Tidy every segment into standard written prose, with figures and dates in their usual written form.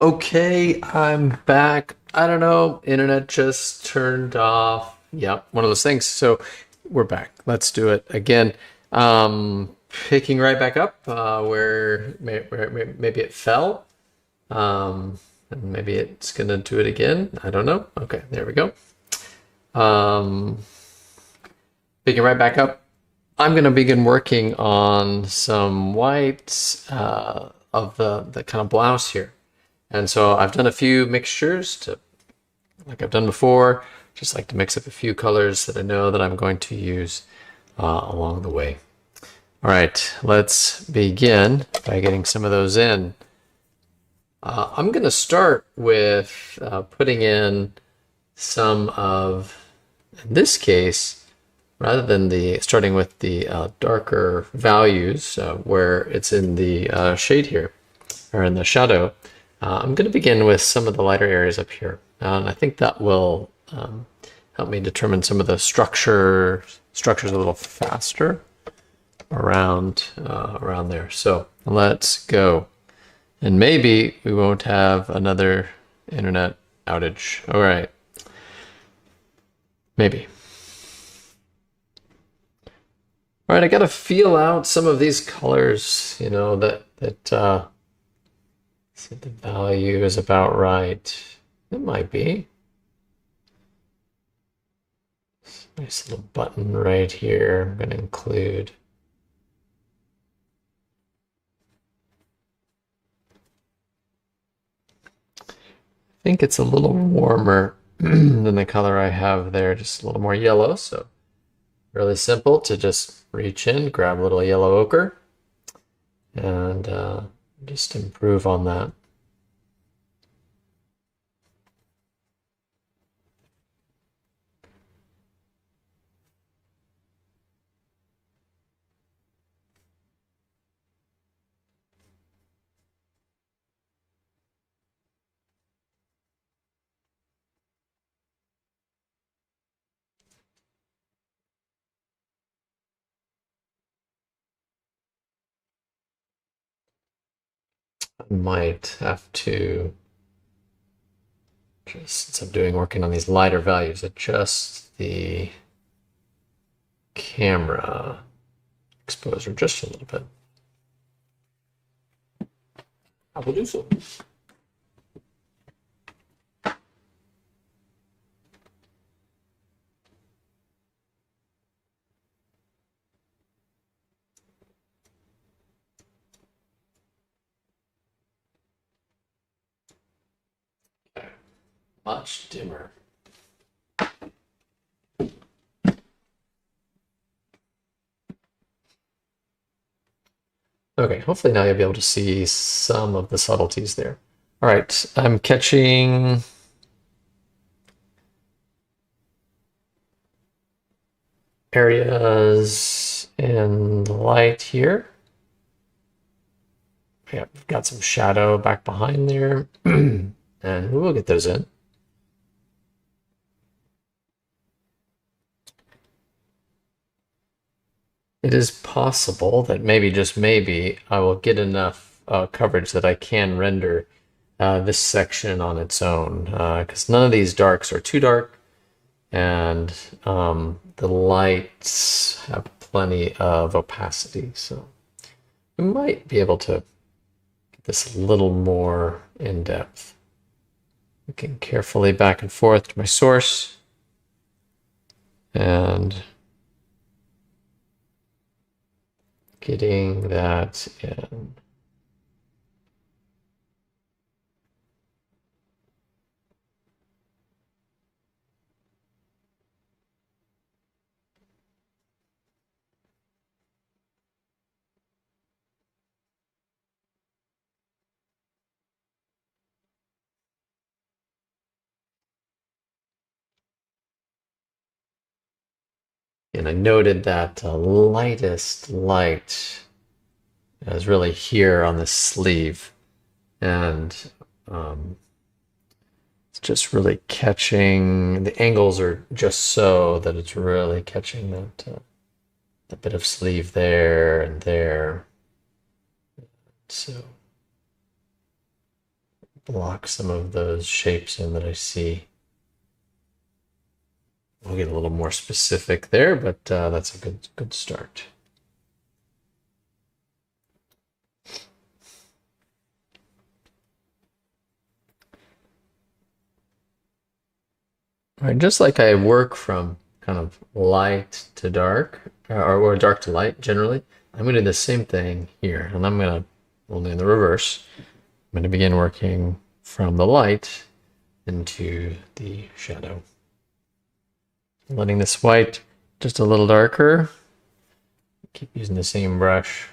Okay, I'm back. I don't know, internet just turned off. Yep, one of those things. So we're back. Let's do it again. Picking right back up where maybe it fell. And maybe it's gonna do it again. I don't know. Okay, there we go. Um, Picking right back up. I'm gonna begin working on some white of the kind of blouse here. And so I've done a few mixtures to, like I've done before, just like to mix up a few colors that I know that I'm going to use along the way. All right, let's begin by getting some of those in. I'm going to start with putting in some of, in this case, rather than the starting with the darker values where it's in the shade here, or in the shadow, I'm going to begin with some of the lighter areas up here. And I think that will help me determine some of the structures a little faster around there. So let's go. And maybe we won't have another internet outage. All right. Maybe. All right, I got to feel out some of these colors, see the value is about right. It might be. Nice little button right here. I'm going to include. I think it's a little warmer than the color I have there, just a little more yellow. So really simple to just reach in, grab a little yellow ochre, and just improve on that. I might have to, just since I'm working on these lighter values, adjust the camera exposure just a little bit. I will do so. Okay. Much dimmer. Okay, hopefully now you'll be able to see some of the subtleties there. All right, I'm catching areas in the light here. Yeah, we've got some shadow back behind there, and we will get those in. It is possible that maybe, just maybe, I will get enough coverage that I can render this section on its own, because none of these darks are too dark, and the lights have plenty of opacity, so we might be able to get this a little more in depth. Looking carefully back and forth to my source, and getting that in. And I noted that the lightest light is really here on the sleeve. And it's just really catching, the angles are just so that it's really catching that bit of sleeve there and there. So block some of those shapes in that I see. We'll get a little more specific there, but that's a good start. All right, just like I work from kind of light to dark, or dark to light generally, I'm going to do the same thing here, and I'm going to, only in the reverse, I'm going to begin working from the light into the shadow. Letting this white just a little darker. Keep using the same brush.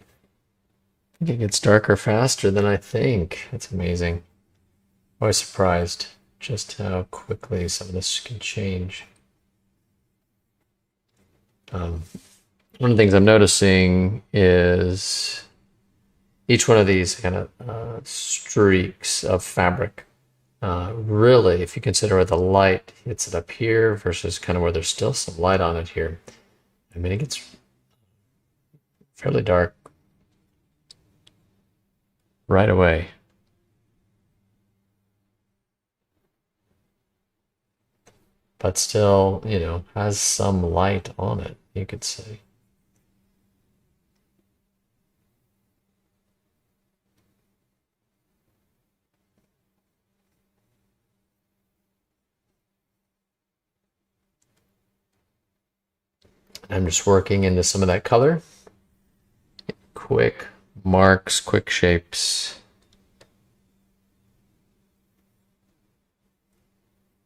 I think it gets darker faster than I think. That's amazing. I was surprised just how quickly some of this can change. One of the things I'm noticing is each one of these kind of streaks of fabric. Really, if you consider where the light hits it up here versus kind of where there's still some light on it here, I mean, it gets fairly dark right away. But still, you know, has some light on it, you could say. I'm just working into some of that color. Quick marks, quick shapes.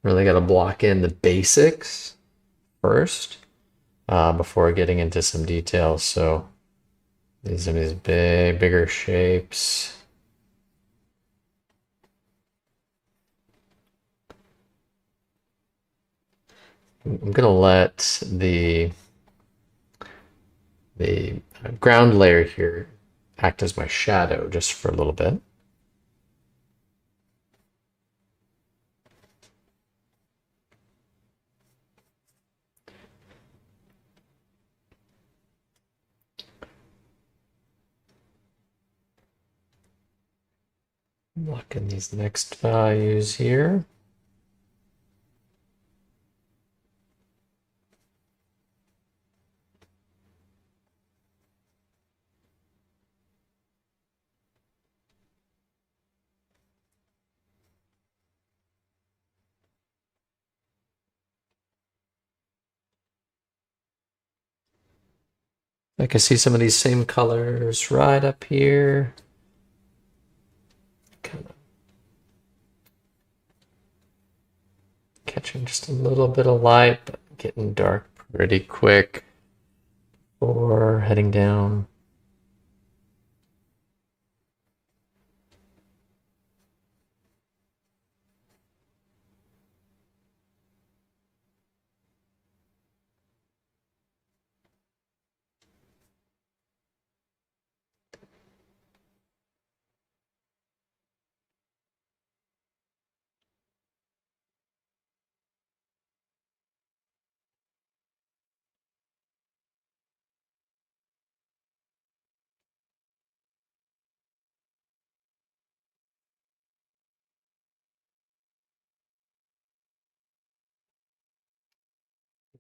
Really got to block in the basics first before getting into some details. So these are these bigger shapes. I'm going to let the ground layer here act as my shadow just for a little bit. Lock in these next values here. I can see some of these same colors right up here. Kind of catching just a little bit of light, but getting dark pretty quick or heading down.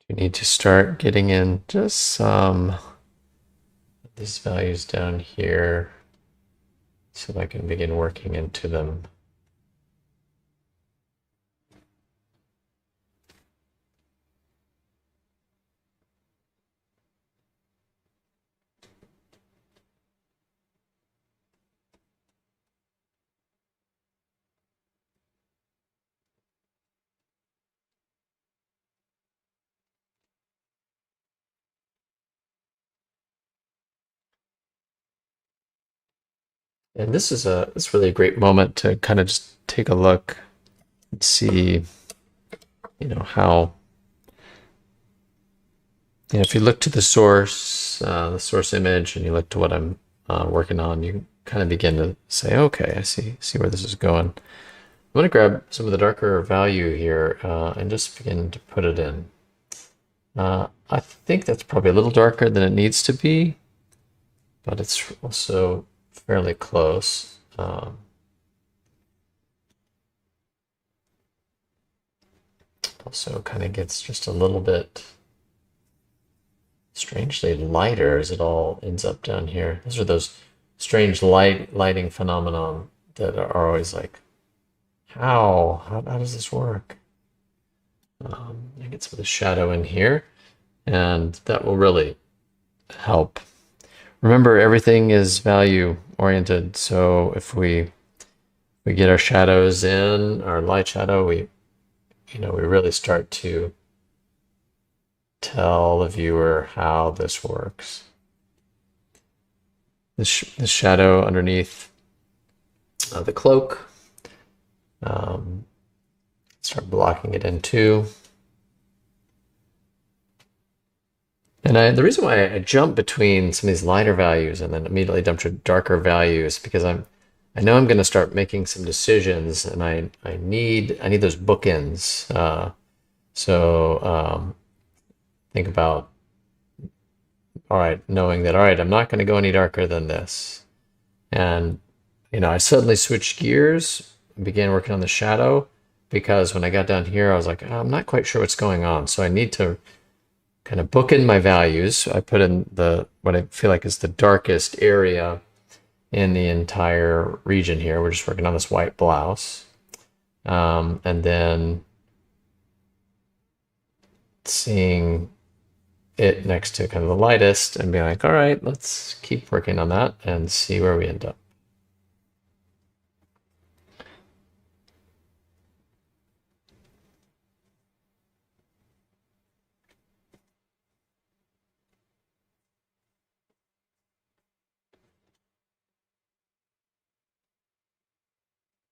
You need to start getting in just some of these values down here so I can begin working into them. And this is it's really a great moment to kind of just take a look and see, you know, how, you know, if you look to the source image, and you look to what I'm working on, you kind of begin to say, okay, I see where this is going. I'm going to grab some of the darker value here and just begin to put it in. I think that's probably a little darker than it needs to be, but it's also fairly close. Also kind of gets just a little bit strangely lighter as it all ends up down here. Those are those strange lighting phenomenon that are always like, how does this work? I get some of the shadow in here, and that will really help. Remember, everything is value oriented, so if we get our shadows in, our light shadow, we really start to tell the viewer how this works. The shadow underneath the cloak, start blocking it in too. And the reason why I jump between some of these lighter values and then immediately jump to darker values, because I know I'm going to start making some decisions, and I need those bookends. So think about, all right, knowing that, all right, I'm not going to go any darker than this. And, I suddenly switched gears and began working on the shadow, because when I got down here, I was like, I'm not quite sure what's going on. So I need to kind of bookend my values. I put in what I feel like is the darkest area in the entire region here. We're just working on this white blouse. And then seeing it next to kind of the lightest and being like, all right, let's keep working on that and see where we end up.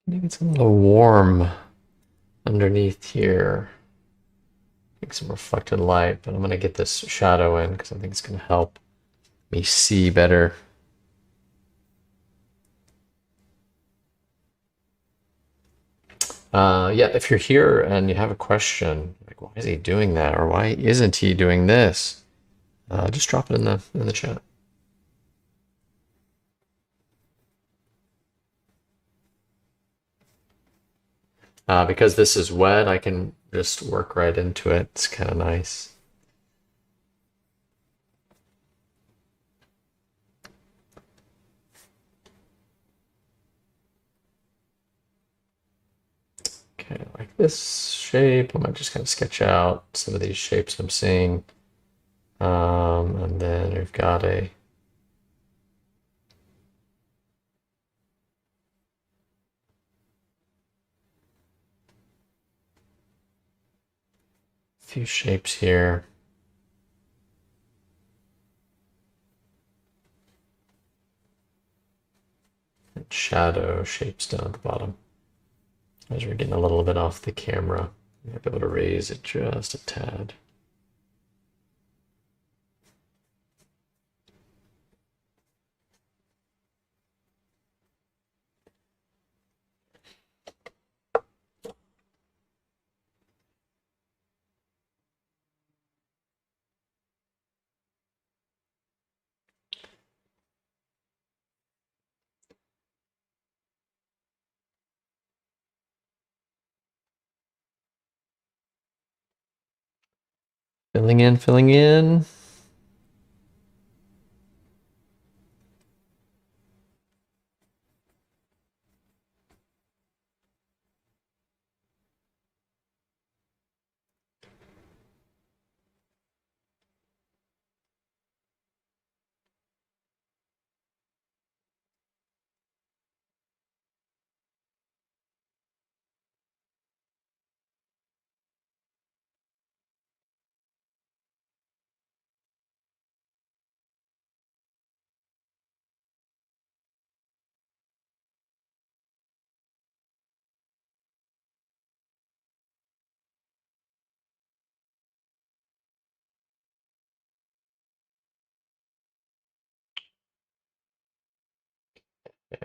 I think it's a little warm underneath here. Make some reflected light, but I'm going to get this shadow in because I think it's going to help me see better. Yeah, if you're here and you have a question, like why is he doing that, or why isn't he doing this, just drop it in the chat. Because this is wet, I can just work right into it. It's kind of nice. Okay, like this shape, I might just kind of sketch out some of these shapes I'm seeing. And then we've got a few shapes here. And shadow shapes down at the bottom. As we're getting a little bit off the camera, I'll be able to raise it just a tad. Filling in, filling in.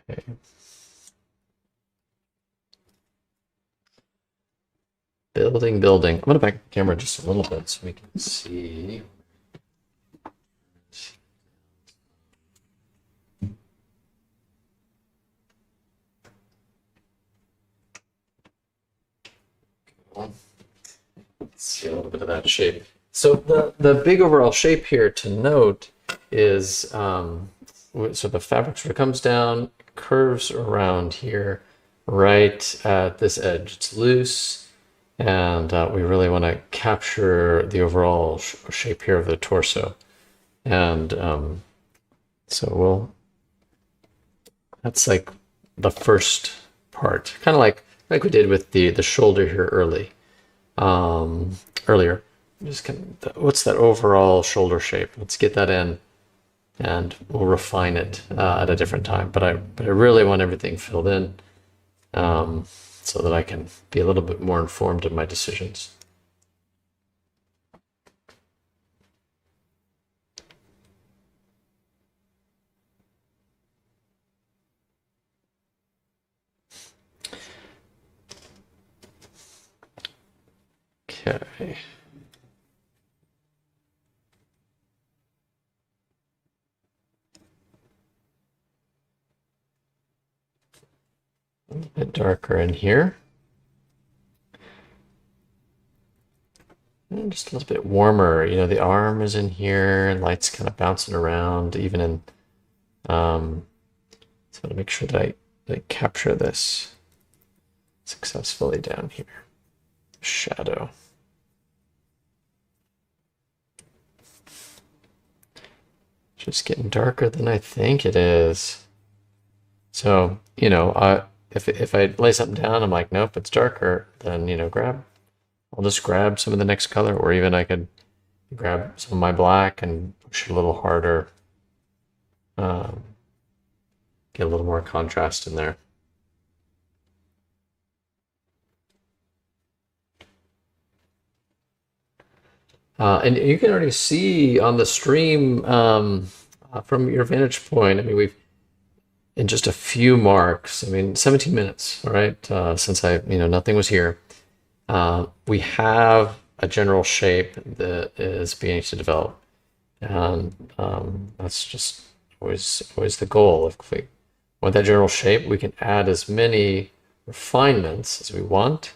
Okay. Building. I'm going to back the camera just a little bit so we can see. Let's see a little bit of that shape. So the big overall shape here to note is so the fabric sort of comes down, curves around here, right at this edge. It's loose, and we really want to capture the overall shape here of the torso. And so that's like the first part, kind of like we did with the shoulder here earlier. Just what's that overall shoulder shape? Let's get that in, and we'll refine it at a different time. But I really want everything filled in, so that I can be a little bit more informed in my decisions. Okay. A bit darker in here. And just a little bit warmer. You know, the arm is in here, and light's kind of bouncing around, even in, so to make sure that I capture this successfully down here. Shadow. Just getting darker than I think it is. So, you know, if I lay something down, I'm like, nope, it's darker, then, you know, I'll just grab some of the next color, or even I could grab some of my black and push it a little harder. Get a little more contrast in there. And you can already see on the stream from your vantage point, I mean, we've, in just a few marks, I mean, 17 minutes, all right, since nothing was here. We have a general shape that is beginning to develop. And that's just always the goal. If we want that general shape, we can add as many refinements as we want.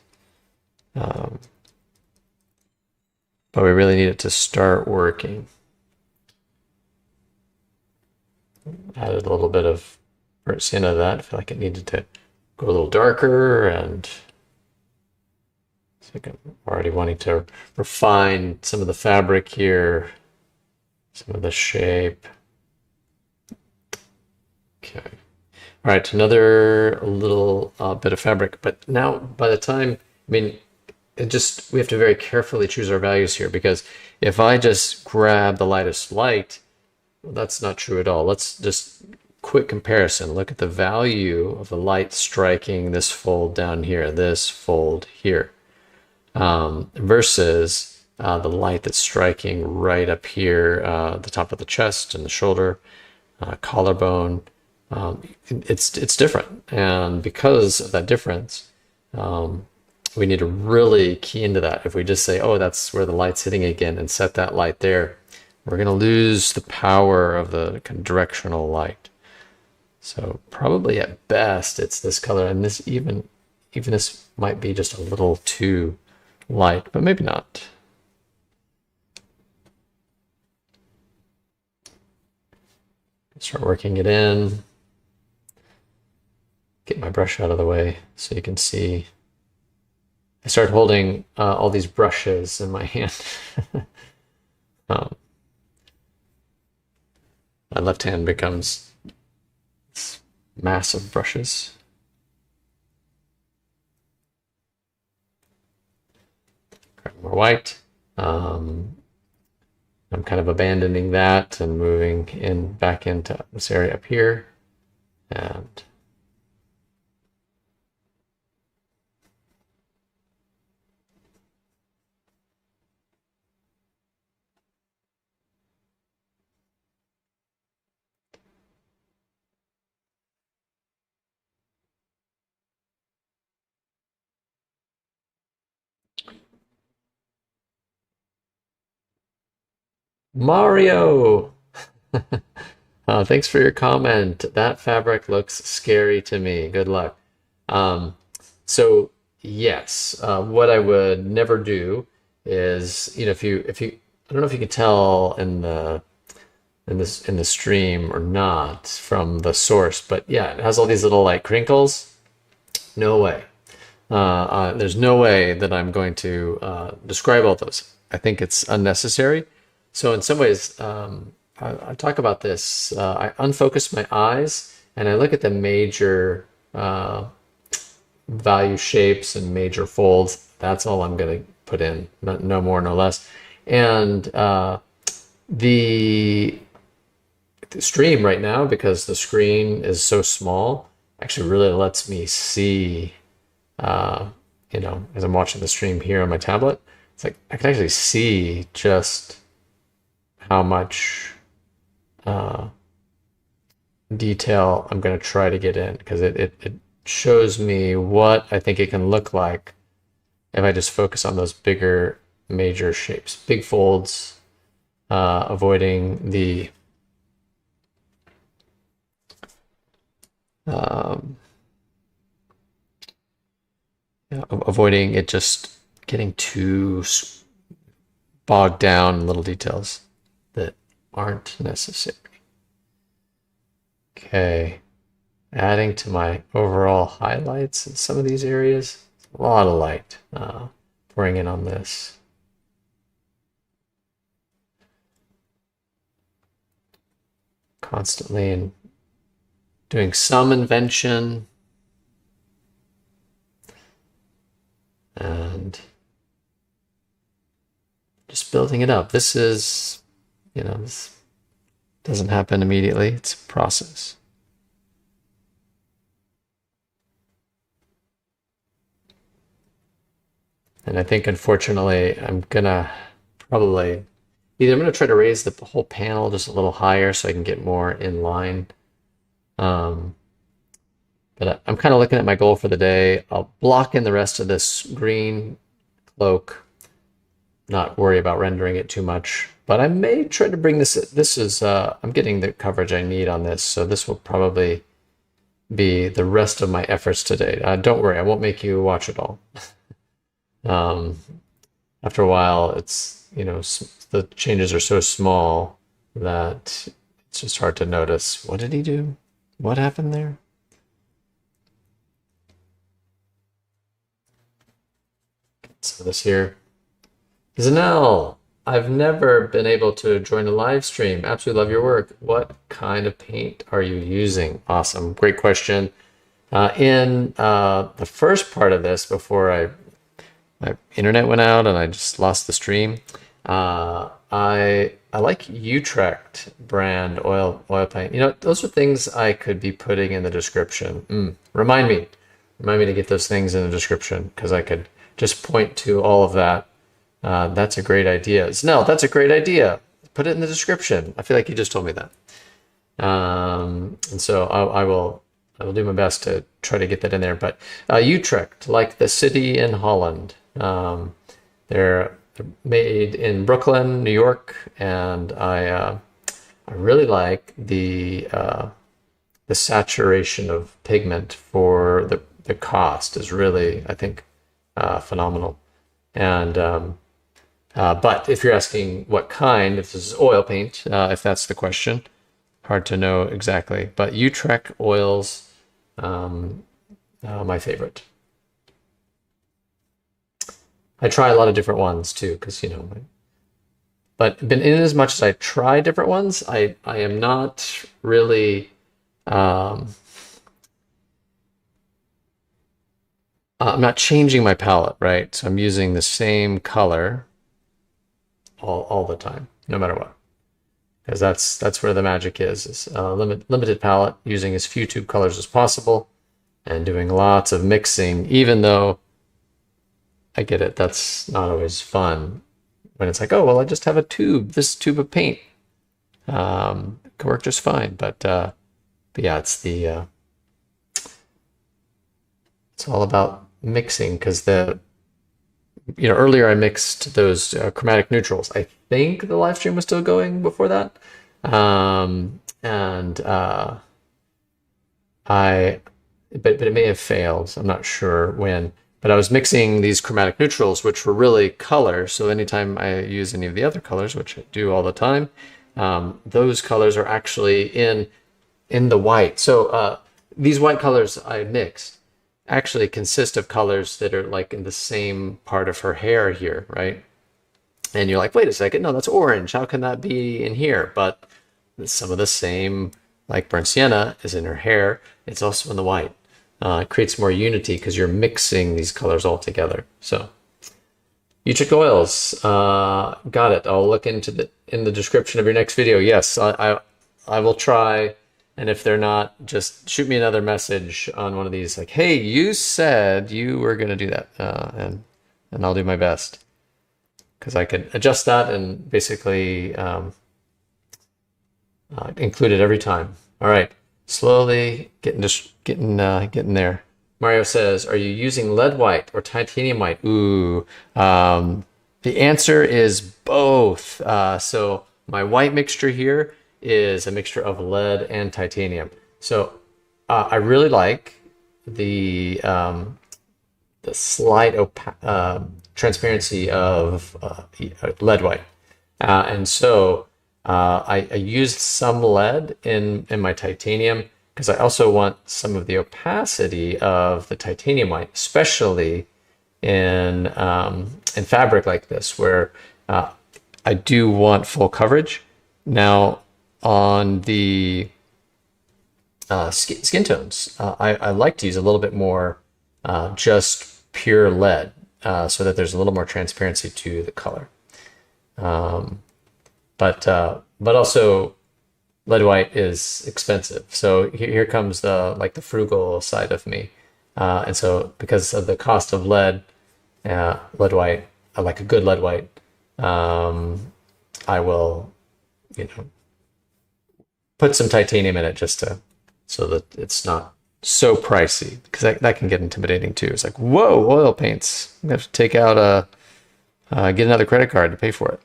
But we really need it to start working. Added a little bit of burnt sienna to that. I feel like it needed to go a little darker, and so I'm already wanting to refine some of the fabric here, some of the shape. Okay. All right, another little bit of fabric, but now by the time, I mean, we have to very carefully choose our values here, because if I just grab the lightest light, well, that's not true at all. Let's just quick comparison. Look at the value of the light striking this fold down here, this fold here, versus the light that's striking right up here, the top of the chest and the shoulder, collarbone. It's different, and because of that difference, we need to really key into that. If we just say, oh, that's where the light's hitting again, and set that light there, we're going to lose the power of the kind of directional light. So probably at best it's this color, and this even this might be just a little too light, but maybe not. Start working it in. Get my brush out of the way so you can see. I start holding all these brushes in my hand. My left hand becomes this mass of brushes. Grab more white. I'm kind of abandoning that and moving back into this area up here, and Mario! Thanks for your comment. That fabric looks scary to me. Good luck. So Yes. What I would never do is, if you, I don't know if you can tell in the stream or not from the source, but yeah, it has all these little like crinkles. No way. There's no way that I'm going to describe all those. I think it's unnecessary. So in some ways, I talk about this. I unfocus my eyes and I look at the major value shapes and major folds. That's all I'm going to put in, no more, no less. And the stream right now, because the screen is so small, actually really lets me see, as I'm watching the stream here on my tablet, it's like I can actually see just how much detail I'm going to try to get in, because it shows me what I think it can look like if I just focus on those bigger major shapes, big folds, avoiding the avoiding it just getting too bogged down in little details that aren't necessary. Okay, adding to my overall highlights in some of these areas. A lot of light pouring in on this. Constantly and doing some invention and just building it up. This is, this doesn't happen immediately. It's a process. And I think, unfortunately, I'm gonna probably either I'm gonna try to raise the whole panel just a little higher so I can get more in line. But I'm kind of looking at my goal for the day. I'll block in the rest of this green cloak, not worry about rendering it too much. But I may try to bring this. This is I'm getting the coverage I need on this, so this will probably be the rest of my efforts today. Don't worry, I won't make you watch it all. After a while, it's, the changes are so small that it's just hard to notice. What did he do? What happened there? So this here. Zanelle, I've never been able to join a live stream. Absolutely love your work. What kind of paint are you using? Awesome. Great question. In the first part of this, before my internet went out and I just lost the stream, I like Utrecht brand oil paint. Those are things I could be putting in the description. Remind me to get those things in the description, because I could just point to all of that. That's a great idea. No, that's a great idea. Put it in the description. I feel like you just told me that. And so I will do my best to try to get that in there. But Utrecht, like the city in Holland, they're made in Brooklyn, New York, and I really like the saturation of pigment for the cost is really, I think, phenomenal. And but if you're asking what kind, if this is oil paint, if that's the question, hard to know exactly. But Utrecht oils, my favorite. I try a lot of different ones too, because but in as much as I try different ones, I am not really I'm not changing my palette, right? So I'm using the same color all the time, no matter what, because that's where the magic is limited palette, using as few tube colors as possible, and doing lots of mixing, even though I get it, that's not always fun when it's like, oh, well, I just have this tube of paint. It can work just fine, but yeah, it's all about mixing, because earlier I mixed those chromatic neutrals. I think the live stream was still going before that. But it may have failed. I'm not sure when. But I was mixing these chromatic neutrals, which were really color. So anytime I use any of the other colors, which I do all the time, those colors are actually in the white. So these white colors I mixed actually consist of colors that are like in the same part of her hair here, right? And you're like, wait a second, no, that's orange. How can that be in here? But some of the same, like burnt sienna, is in her hair. It's also in the white. It creates more unity because you're mixing these colors all together. So, Utrecht Oils, got it. I'll look in the description of your next video. Yes, I will try. And if they're not, just shoot me another message on one of these, like, hey, you said you were going to do that, and I'll do my best. Because I could adjust that and basically include it every time. All right, slowly getting there. Mario says, "Are you using lead white or titanium white?" Ooh, the answer is both. So my white mixture here is a mixture of lead and titanium. So I really like the slight transparency of lead white. And so I used some lead in my titanium because I also want some of the opacity of the titanium white, especially in fabric like this, where I do want full coverage. Now, on the skin tones, I like to use a little bit more just pure lead, so that there's a little more transparency to the color. But also lead white is expensive. So here comes the frugal side of me. And so because of the cost of lead white, I like a good lead white. I will, put some titanium in it just so that it's not so pricey, because that can get intimidating too. It's like, whoa, oil paints. I'm gonna have to take out get another credit card to pay for it.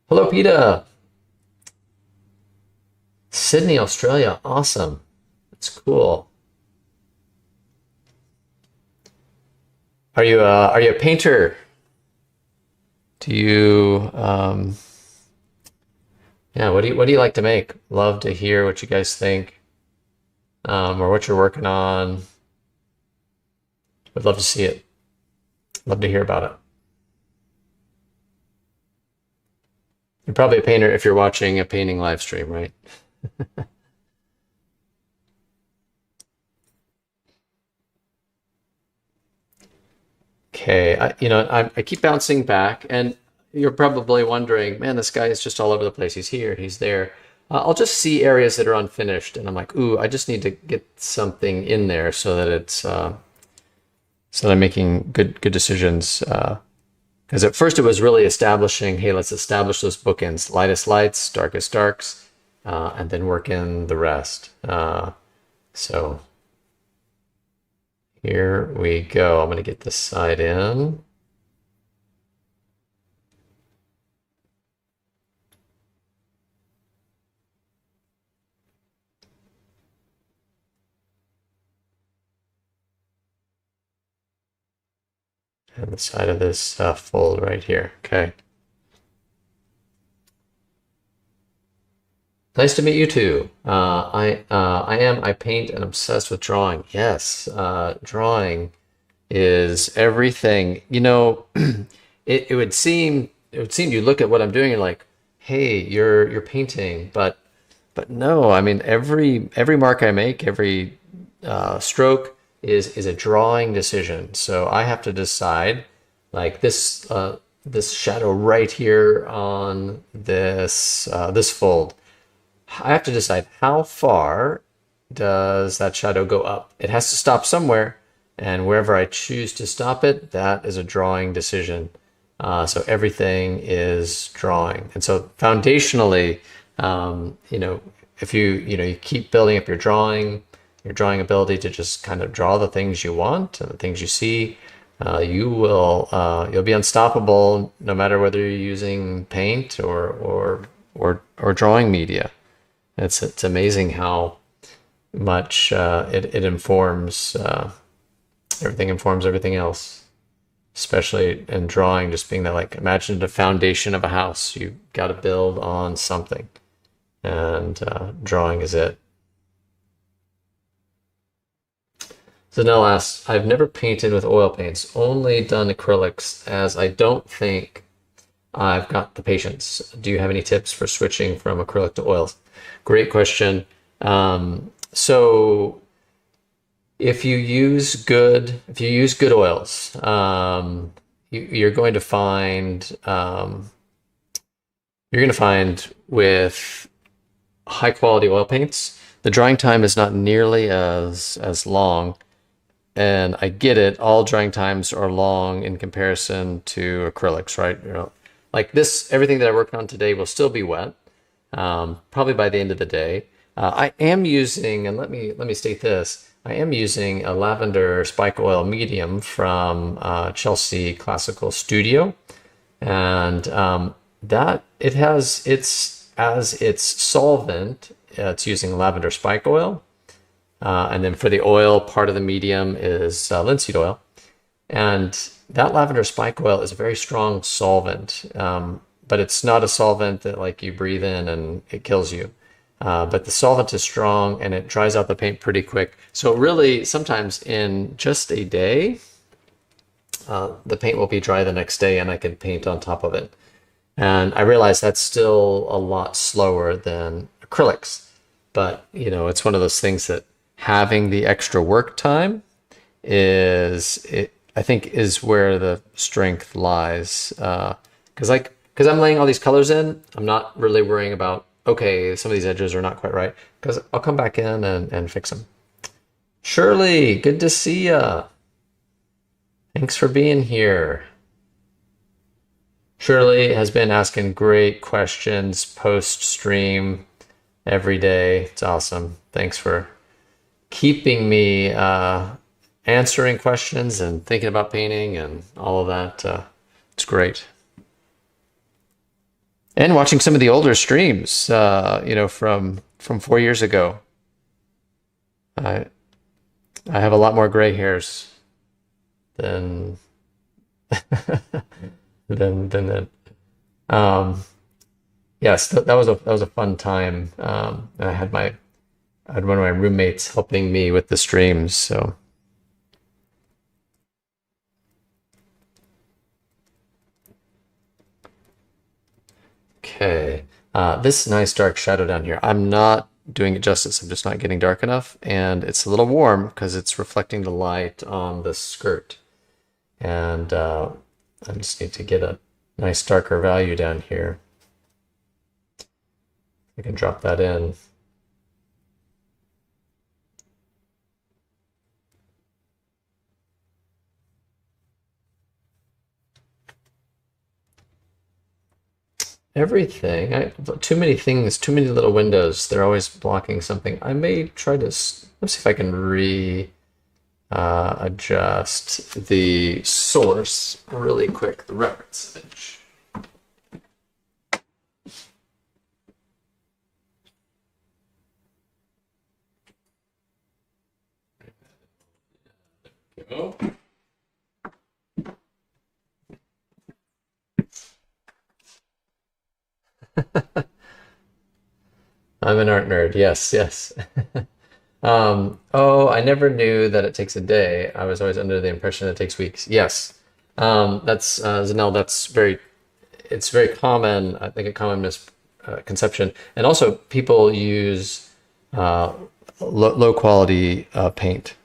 Hello, PETA. Sydney, Australia. Awesome. That's cool. Are you a painter? Do you yeah, what do you like to make? Love to hear what you guys think, or what you're working on. Would love to see it. Love to hear about it. You're probably a painter if you're watching a painting live stream, right? Okay, I keep bouncing back, and you're probably wondering, man, this guy is just all over the place. He's here, he's there. I'll just see areas that are unfinished, and I'm like, ooh, I just need to get something in there so that it's so that I'm making good decisions. Because at first it was really establishing, hey, let's establish those bookends, lightest lights, darkest darks, and then work in the rest. So here we go. I'm going to get this side in. And the side of this fold right here. Okay. Nice to meet you too. I paint and obsessed with drawing. Yes, drawing is everything. It would seem you look at what I'm doing and like, hey, you're painting, but no. I mean, every mark I make, every stroke is a drawing decision. So I have to decide, like this shadow right here on this fold. I have to decide how far does that shadow go up. It has to stop somewhere, and wherever I choose to stop it, that is a drawing decision. So everything is drawing. And so foundationally, if you keep building up your drawing ability to just kind of draw the things you want and the things you see, you'll be unstoppable no matter whether you're using paint or drawing media. It's amazing how much it informs everything informs everything else, especially in drawing, just being that, like, imagine the foundation of a house. You got to build on something, and drawing is it. So Nell asks, I've never painted with oil paints, only done acrylics, as I don't think I've got the patience. Do you have any tips for switching from acrylic to oils? Great question. So if you use good oils, you're going to find with high quality oil paints, the drying time is not nearly as long. And I get it, all drying times are long in comparison to acrylics, right? You know, like this, everything that I worked on today will still be wet, probably by the end of the day. I am using, and let me state this, I am using a lavender spike oil medium from Chelsea Classical Studio, and that it has its solvent. It's using lavender spike oil. And then for the oil, part of the medium is linseed oil. And that lavender spike oil is a very strong solvent, but it's not a solvent that, like, you breathe in and it kills you. But the solvent is strong and it dries out the paint pretty quick. So really, sometimes in just a day, the paint will be dry the next day and I can paint on top of it. And I realize that's still a lot slower than acrylics. But, you know, it's one of those things that having the extra work time I think is where the strength lies. Because I'm laying all these colors in, I'm not really worrying about, okay, some of these edges are not quite right, because I'll come back in and fix them. Shirley, good to see ya. Thanks for being here. Shirley has been asking great questions post-stream every day. It's awesome. Thanks for keeping me answering questions and thinking about painting and all of that. It's great. And watching some of the older streams, from 4 years ago. I have a lot more gray hairs than then. Yes, that was a fun time. I had one of my roommates helping me with the streams, so. Okay, this nice dark shadow down here, I'm not doing it justice. I'm just not getting dark enough, and it's a little warm because it's reflecting the light on the skirt. And I just need to get a nice darker value down here. I can drop that in. Everything. Too many things, too many little windows. They're always blocking something. I may try to, let's see if I can adjust the source really quick, the reference image. There we go. I'm an art nerd. Yes, yes. Oh, I never knew that it takes a day. I was always under the impression it takes weeks. Yes. That's Zanel, it's very common, I think, a common misconception. And also people use low quality paint.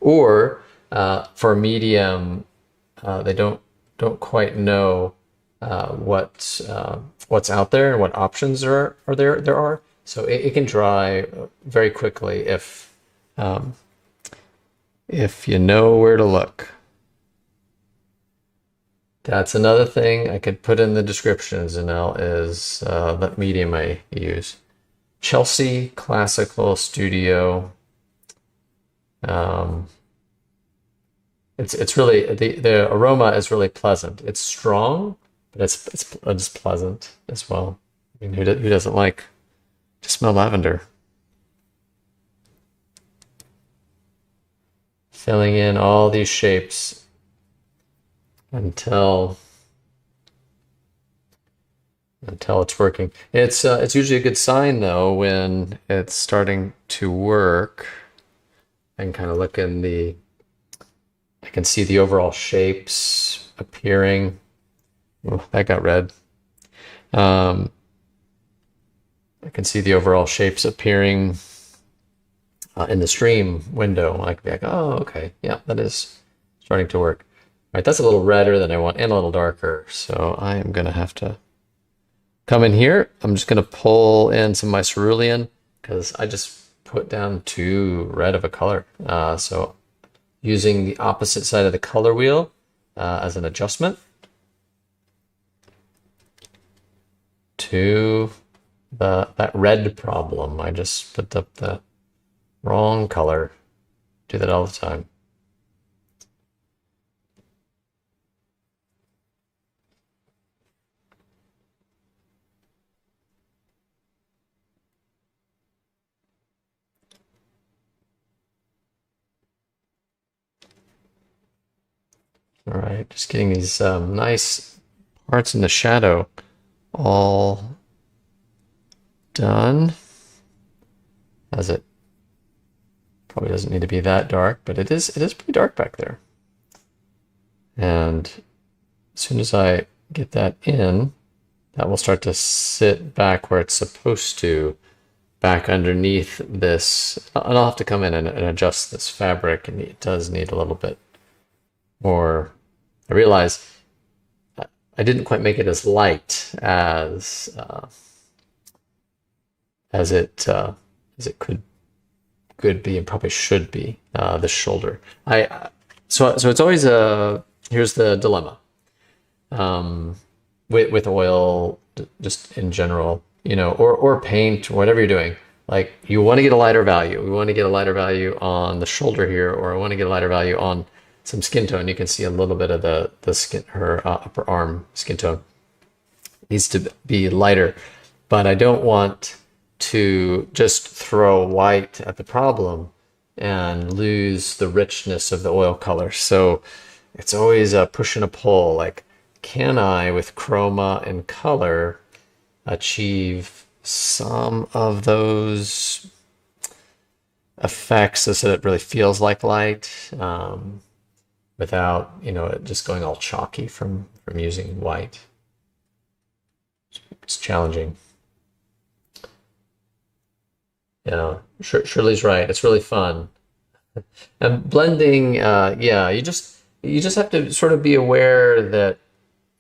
Or for a medium, they don't quite know what's out there and what options there are. So it can dry very quickly if you know where to look. That's another thing I could put in the description, Zanel, is that medium I use. Chelsea Classical Studio. It's really, the aroma is really pleasant. It's strong, but it's pleasant as well. I mean, who doesn't like to smell lavender? filling in all these shapes until it's working. It's usually a good sign though when it's starting to work. I can kind of look in the, I can see the overall shapes appearing. Oh, that got red. I can see the overall shapes appearing in the stream window. I can be like, oh, okay, yeah, that is starting to work. All right, that's a little redder than I want and a little darker. So I am gonna have to come in here. I'm just gonna pull in some of my cerulean because I just put down too red of a color. So using the opposite side of the color wheel as an adjustment to that red problem. I just put up the wrong color. Do that all the time. All right, just getting these nice parts in the shadow all done. As it probably doesn't need to be that dark, but it is pretty dark back there. And as soon as I get that in, that will start to sit back where it's supposed to, back underneath this. And I'll have to come in and adjust this fabric, and it does need a little bit more. I realize I didn't quite make it as light as it could be and probably should be. The shoulder. So it's always here's the dilemma with oil, just in general, you know, or paint, or whatever you're doing. Like, you want to get a lighter value. We want to get a lighter value on the shoulder here, or I want to get a lighter value on some skin tone. You can see a little bit of the skin, her upper arm skin tone needs to be lighter, but I don't want to just throw white at the problem and lose the richness of the oil color. So it's always a push and a pull. Like, can I, with chroma and color, achieve some of those effects so that it really feels like light, without, you know, it just going all chalky from using white. It's challenging. You know, Shirley's right. It's really fun. And blending, yeah, you just have to sort of be aware that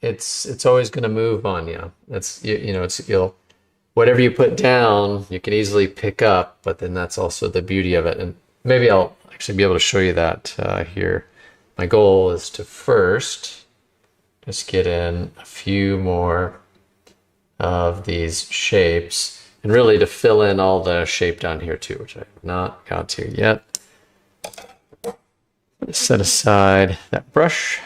it's always going to move on you. It's you know, you'll, whatever you put down, you can easily pick up, but then that's also the beauty of it. And maybe I'll actually be able to show you that here. My goal is to first just get in a few more of these shapes, and really to fill in all the shape down here too, which I have not got to yet. Set aside that brush.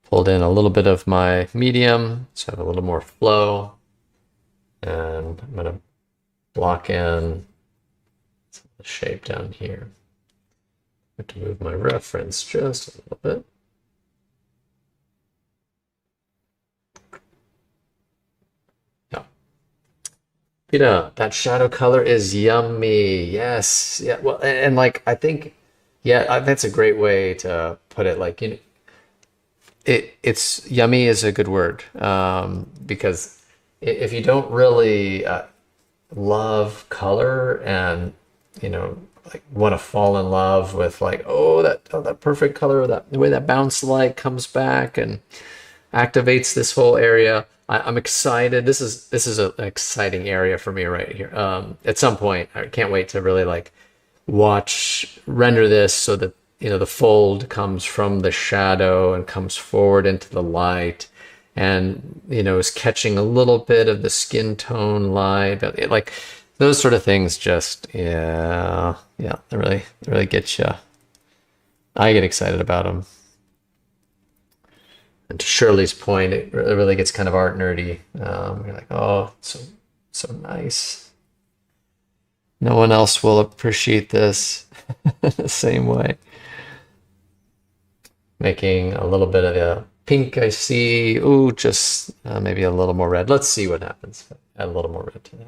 Pulled in a little bit of my medium, so I have a little more flow. And I'm going to block in some of the shape down here. I have to move my reference just a little bit. Yeah. You know, that shadow color is yummy. Yes. Yeah. Well, and like, I think, yeah, that's a great way to put it. Like, you know, it's yummy is a good word, because if you don't really love color and, you know, like want to fall in love with like, oh, that perfect color, that the way that bounce light comes back and activates this whole area. I'm excited. This is an exciting area for me right here. At some point, I can't wait to really like render this so that, you know, the fold comes from the shadow and comes forward into the light, and, you know, is catching a little bit of the skin tone light, like those sort of things. Just they really get you. I get excited about them. And to Shirley's point, it really gets kind of art nerdy. You're like, oh, so nice. No one else will appreciate this the same way. Making a little bit of a pink, I see. Ooh, just maybe a little more red. Let's see what happens. Add a little more red to that.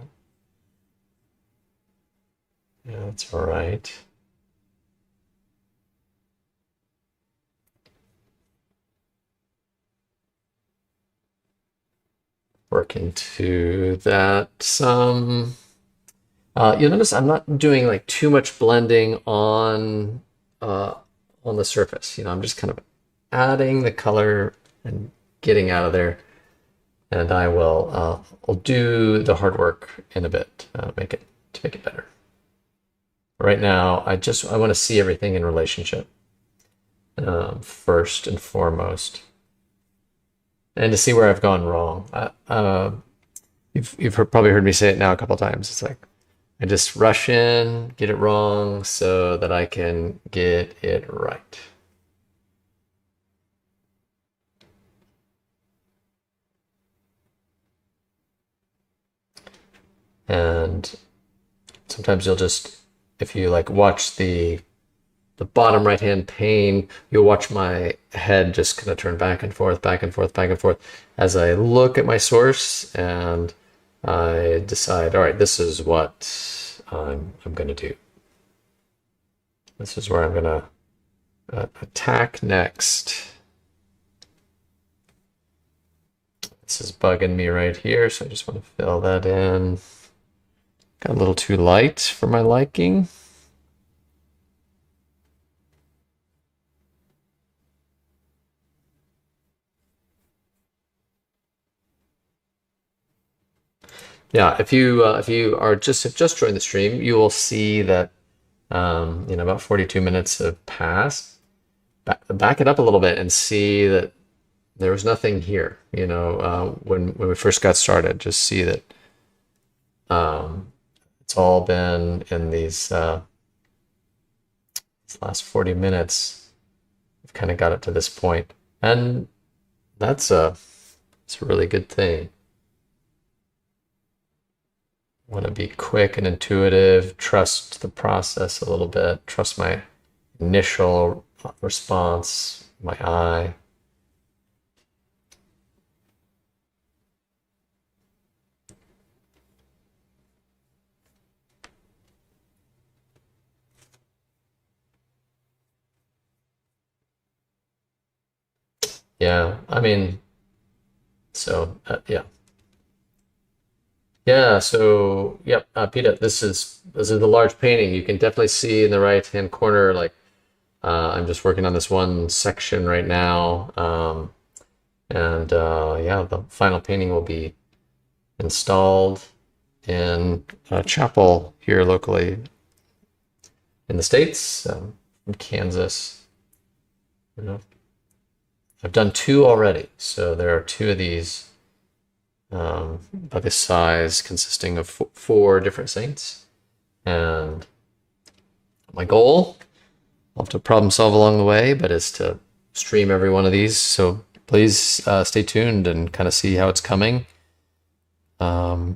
Yeah, that's all right. Work into that some. You'll notice I'm not doing like too much blending on the surface. I'm just kind of adding the color and getting out of there. And I'll do the hard work in a bit, make it better. Right now, I want to see everything in relationship first and foremost, and to see where I've gone wrong. You've probably heard me say it now a couple times. It's like I just rush in, get it wrong, so that I can get it right. And sometimes you'll just, if you like watch the bottom right hand pane, you'll watch my head just kind of turn back and forth, back and forth, back and forth as I look at my source and I decide, all right, this is what I'm going to do. This is where I'm going to attack next. This is bugging me right here, so I just want to fill that in. Got a little too light for my liking. Yeah, if you are have just joined the stream, you will see that about 42 minutes have passed. Back it up a little bit and see that there was nothing here. When we first got started, just see that it's all been in these last 40 minutes. We've kind of got it to this point, and it's a really good thing. Want to be quick and intuitive, trust the process a little bit, trust my initial response, my eye. Yeah, I mean, so yeah. Yeah, so yep, Peter, this is the large painting. You can definitely see in the right-hand corner, like I'm just working on this one section right now. And yeah, the final painting will be installed in a chapel here locally in the States, in Kansas. I've done 2 already, so there are 2 of these by this size, consisting of 4 different saints. And my goal, I'll have to problem solve along the way, but is to stream every one of these. So please stay tuned and kind of see how it's coming. Have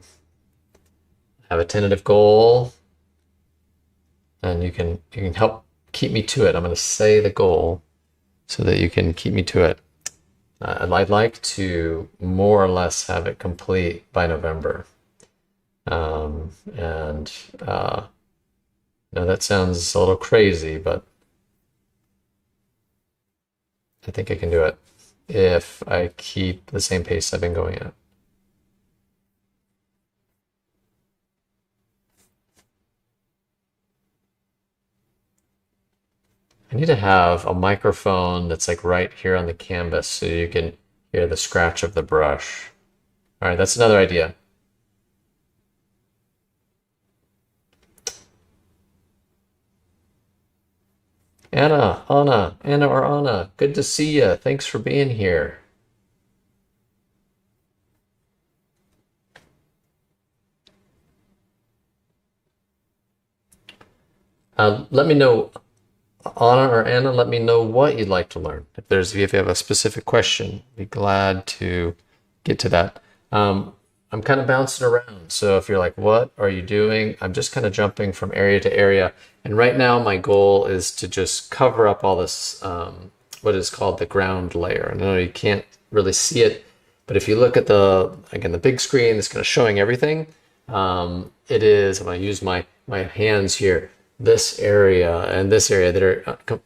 a tentative goal, and you can help keep me to it. I'm going to say the goal so that you can keep me to it. I'd like to more or less have it complete by November. That sounds a little crazy, but I think I can do it if I keep the same pace I've been going at. I need to have a microphone that's like right here on the canvas so you can hear the scratch of the brush. All right, that's another idea. Anna, good to see you. Thanks for being here. Let me know Anna or Anna, let me know what you'd like to learn. If you have a specific question, be glad to get to that. I'm kind of bouncing around. So if you're like, what are you doing? I'm just kind of jumping from area to area. And right now my goal is to just cover up all this, what is called the ground layer. I know you can't really see it, but if you look at the big screen, it's kind of showing everything. I'm going to use my hands here. This area and this area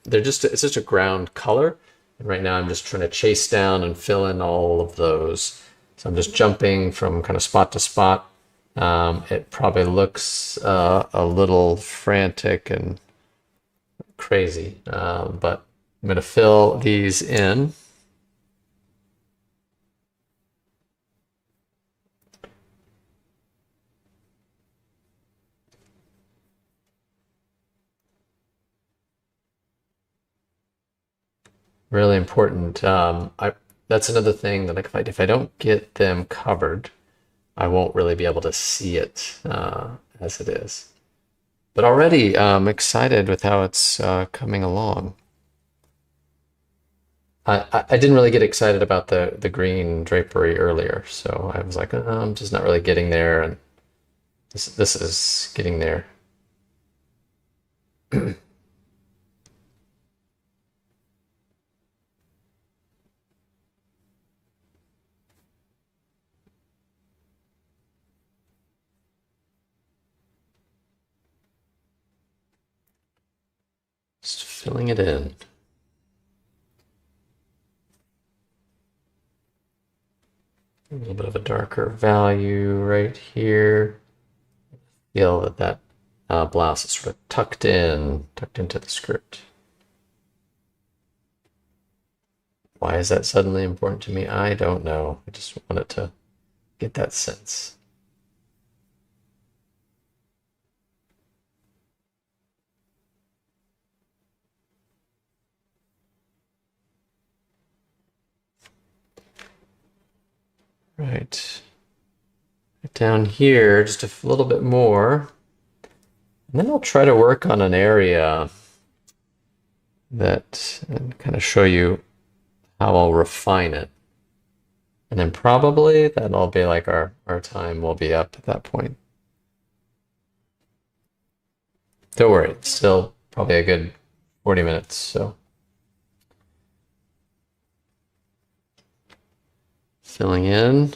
it's just a ground color. And right now I'm just trying to chase down and fill in all of those. So I'm just jumping from kind of spot to spot. It probably looks a little frantic and crazy, but I'm going to fill these in. Really important. That's another thing that if I don't get them covered, I won't really be able to see it as it is. But already I'm excited with how it's coming along. I didn't really get excited about the green drapery earlier, so I was like, I'm just not really getting there, and this is getting there. Just filling it in. A little bit of a darker value right here. Feel that blouse is sort of tucked into the script. Why is that suddenly important to me? I don't know. I just wanted to get that sense. Right. Down here, just a little bit more. And then I'll try to work on an area and kind of show you how I'll refine it. And then probably that'll be like our time will be up at that point. Don't worry, it's still probably a good 40 minutes, so. Filling in.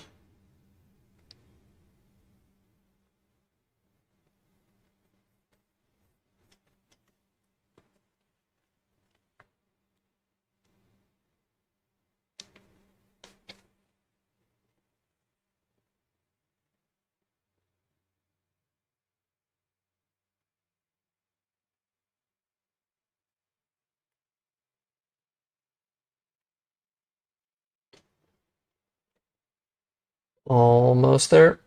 Almost there.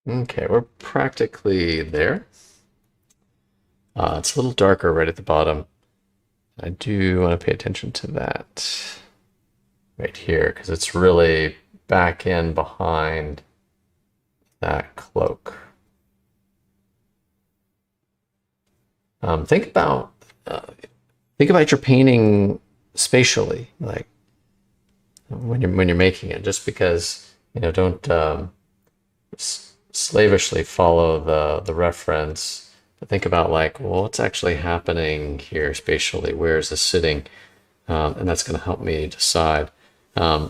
Okay, we're practically there. It's a little darker right at the bottom. I do want to pay attention to that right here because it's really back in behind that cloak. Think about your painting spatially, like when you're making it. Just because don't slavishly follow the reference. But think about like, well, what's actually happening here spatially? Where is this sitting? And that's going to help me decide.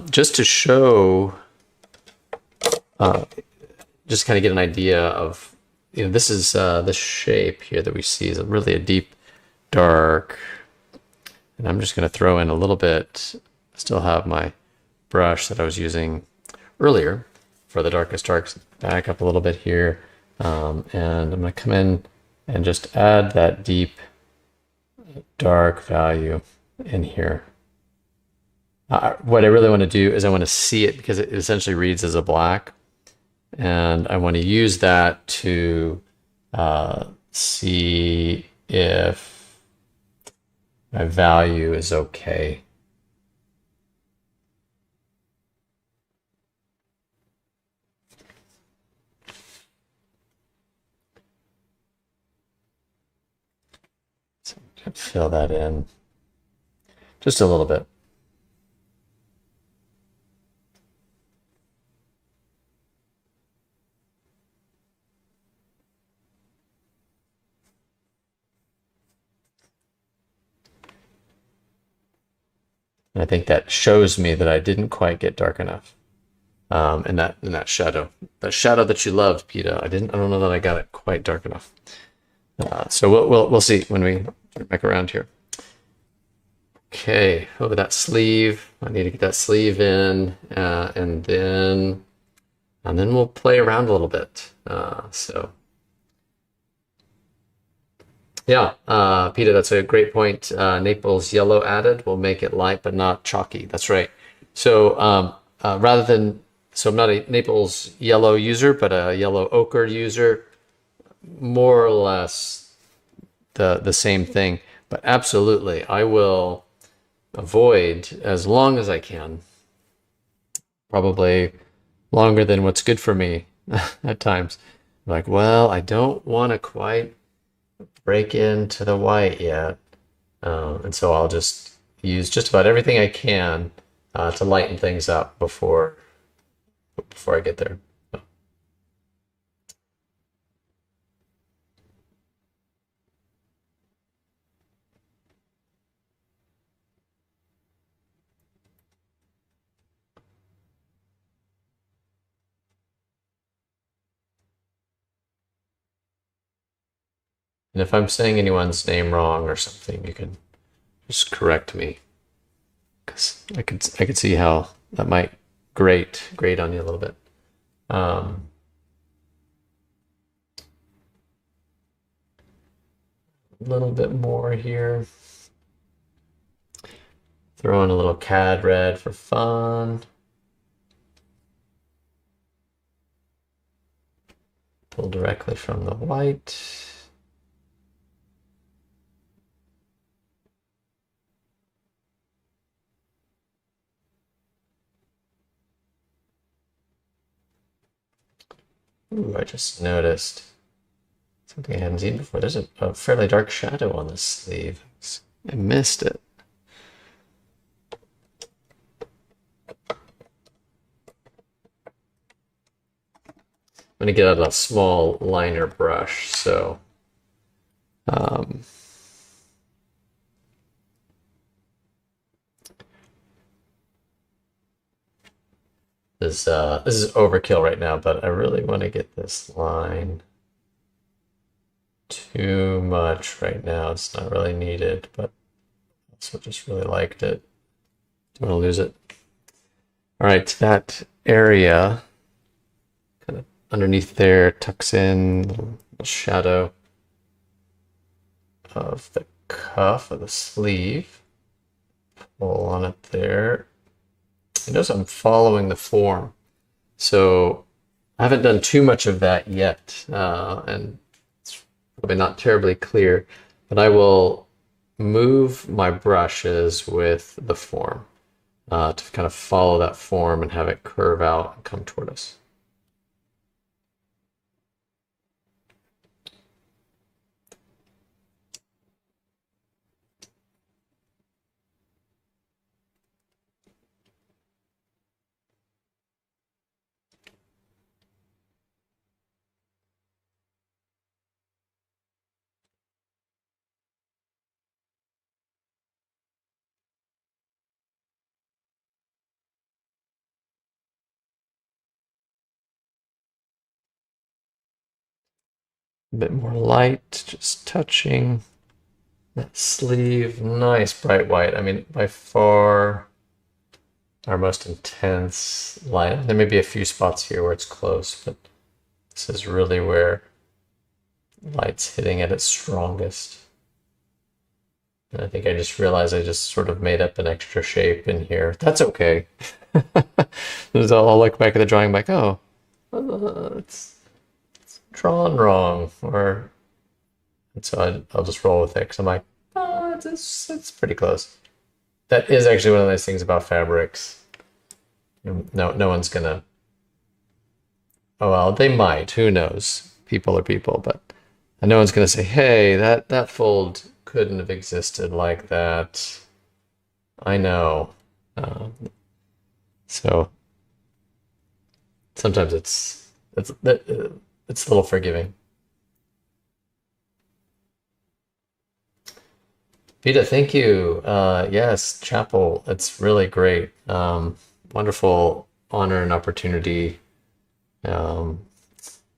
Just to show just kind of get an idea of, this is this shape here that we see is really a deep dark. And I'm just going to throw in a little bit. I still have my brush that I was using earlier for the darkest darks. Back up a little bit here. And I'm going to come in and just add that deep dark value in here. What I really want to do is I want to see it because it essentially reads as a black. And I want to use that to see if my value is okay. So I'm going to fill that in just a little bit. And I think that shows me that I didn't quite get dark enough. In that shadow that you loved, Peta. I don't know that I got it quite dark enough. So we'll see when we turn back around here. Okay, over that sleeve. I need to get that sleeve in, and then we'll play around a little bit. So yeah, Peta, that's a great point. Naples yellow added will make it light but not chalky. That's right. So rather than, so I'm not a Naples yellow user, but a yellow ochre user, more or less the same thing. But absolutely, I will avoid as long as I can, probably longer than what's good for me at times. Like, well, I don't want to quite break into the white yet. And so I'll just use just about everything I can to lighten things up before I get there. And if I'm saying anyone's name wrong or something, you can just correct me, because I could see how that might grate on you a little bit. A little bit more here. Throw in a little cad red for fun. Pull directly from the white. Ooh, I just noticed something I hadn't seen before. There's a fairly dark shadow on this sleeve. I missed it. I'm going to get out a small liner brush, so this is overkill right now, but I really want to get this line. Too much right now. It's not really needed, but I also just really liked it. Don't want to lose it. All right, that area kind of underneath there tucks in a little shadow of the cuff of the sleeve. Pull on it there. You notice I'm following the form. So I haven't done too much of that yet, and it's probably not terribly clear, but I will move my brushes with the form to kind of follow that form and have it curve out and come toward us. A bit more light, just touching that sleeve. Nice bright white. I mean, by far our most intense light. There may be a few spots here where it's close, but this is really where light's hitting at its strongest. And I think I just realized I just sort of made up an extra shape in here. That's okay. I'll look back at the drawing like, oh, it's drawn wrong. And so I'll just roll with it because I'm like, oh, it's pretty close. That is actually one of the nice things about fabrics. No one's gonna. Oh well, they might. Who knows? People are people, but no one's gonna say, "Hey, that fold couldn't have existed like that." I know. So sometimes it's a little forgiving. Vita, thank you. Yes, Chapel, it's really great. Wonderful honor and opportunity. Yeah,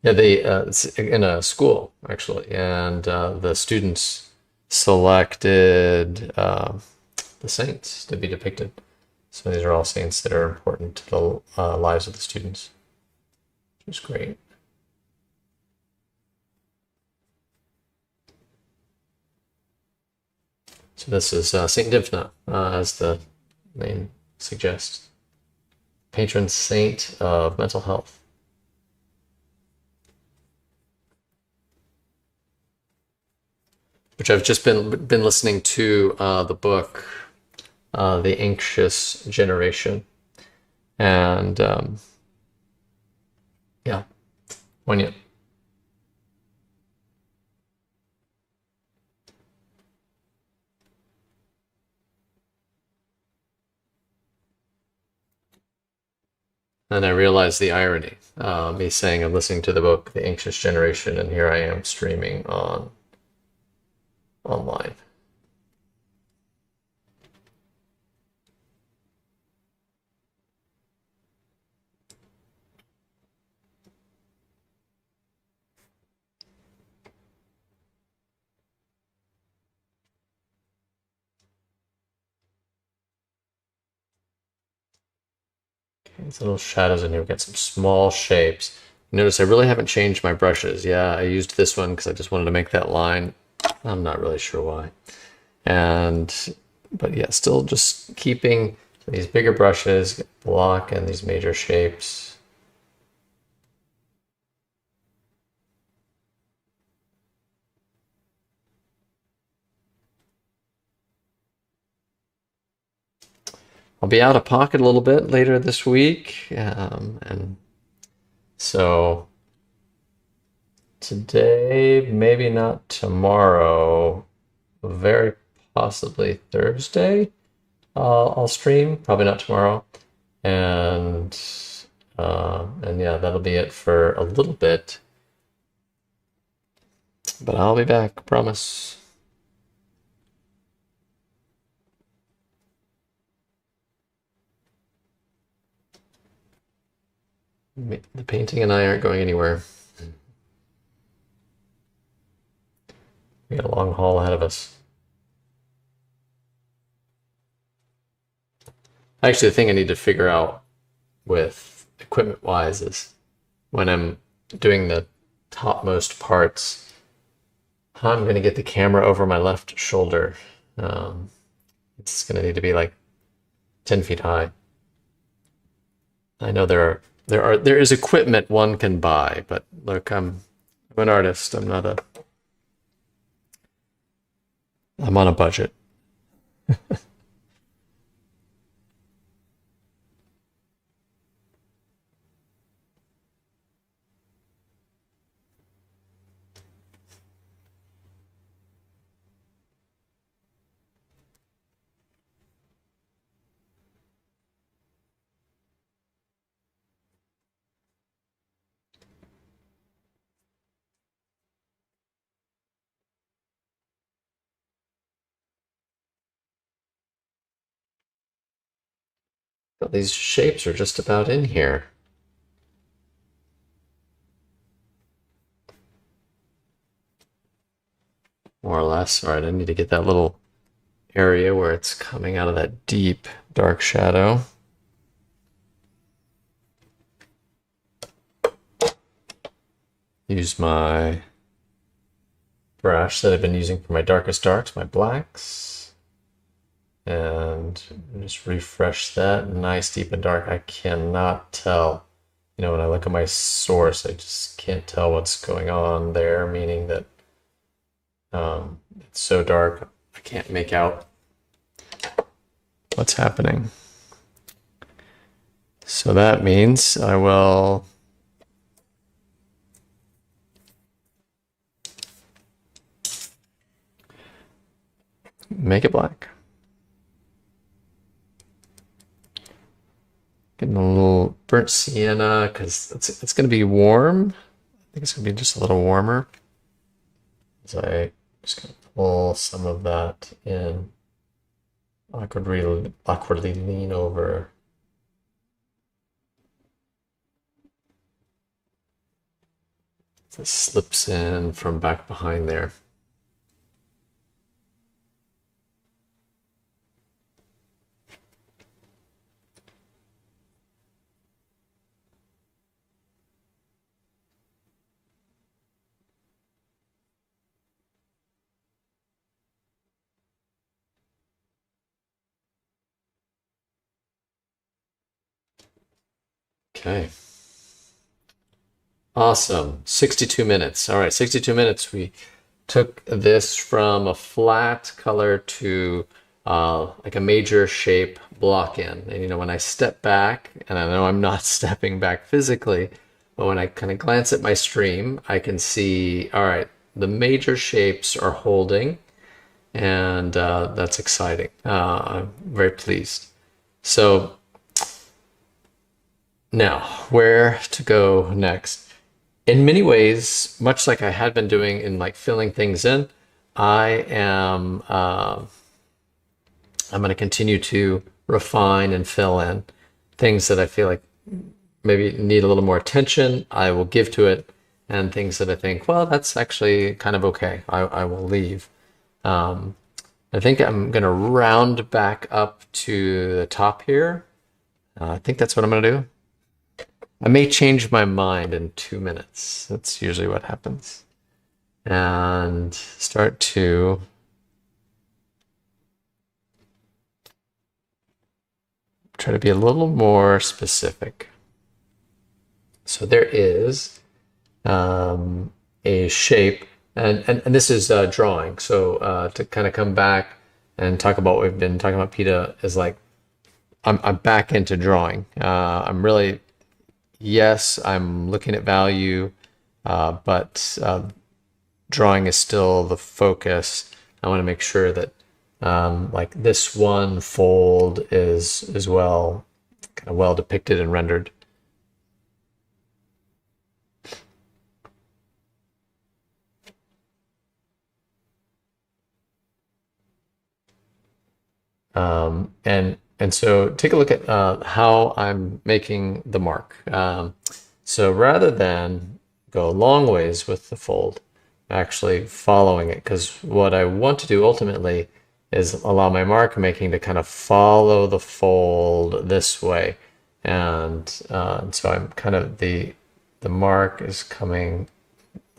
it's in a school actually, and the students selected the saints to be depicted. So these are all saints that are important to the lives of the students, which is great. So this is Saint Dymphna, as the name suggests, patron saint of mental health. Which I've just been listening to the book, The Anxious Generation, and yeah, poignant. And I realized the irony. Me saying I'm listening to the book, The Anxious Generation, and here I am streaming online. Okay, these little shadows in here. We've got some small shapes. Notice I really haven't changed my brushes. Yeah, I used this one because I just wanted to make that line. I'm not really sure why. But yeah, still just keeping these bigger brushes, block and these major shapes. I'll be out of pocket a little bit later this week, and so today, maybe not tomorrow, very possibly Thursday. I'll stream, probably not tomorrow, and yeah, that'll be it for a little bit. But I'll be back, promise. The painting and I aren't going anywhere. We got a long haul ahead of us. Actually, the thing I need to figure out with equipment wise is when I'm doing the topmost parts, how I'm going to get the camera over my left shoulder. It's going to need to be like 10 feet high. I know there is equipment one can buy, but look, I'm an artist. I'm on a budget. But these shapes are just about in here. more or less. All right, I need to get that little area where it's coming out of that deep dark shadow. Use my brush that I've been using for my darkest darks, my blacks, and just refresh that. Nice, deep and dark. I cannot tell. You know, when I look at my source, I just can't tell what's going on there, meaning that it's so dark, I can't make out what's happening. So that means I will make it black. Getting a little burnt sienna because it's going to be warm. I think it's going to be just a little warmer. As I just going to pull some of that in, awkwardly lean over. It slips in from back behind there. Okay. Awesome. 62 minutes. All right, 62 minutes. We took this from a flat color to like a major shape block in. And you know, when I step back, and I know I'm not stepping back physically, but when I kind of glance at my stream, I can see, all right, the major shapes are holding, and that's exciting. I'm very pleased. So now, where to go next? In many ways, much like I had been doing in like filling things in, I am I'm going to continue to refine and fill in things that I feel like maybe need a little more attention. I will give to it, and things that I think, well, that's actually kind of okay, I will leave. I think I'm going to round back up to the top here. I think that's what I'm going to do. I may change my mind in 2 minutes. That's usually what happens. And start to try to be a little more specific. So there is a shape, and this is drawing. So to kind of come back and talk about what we've been talking about, PETA, is like I'm back into drawing. I'm really, yes, I'm looking at value, but drawing is still the focus. I want to make sure that like this one fold is well, kind of well depicted and rendered. And so take a look at how I'm making the mark. So rather than go a long ways with the fold, actually following it, because what I want to do ultimately is allow my mark making to kind of follow the fold this way. And so I'm kind of, the mark is coming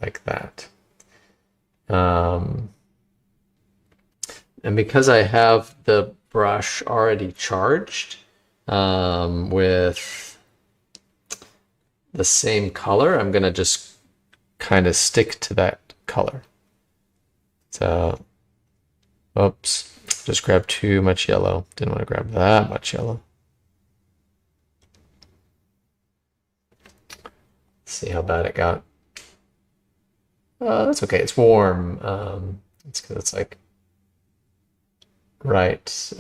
like that. And because I have the brush already charged with the same color, I'm going to just kind of stick to that color. So, oops, just grabbed too much yellow. Didn't want to grab that much yellow. Let's see how bad it got. That's okay. It's warm. It's because it's like right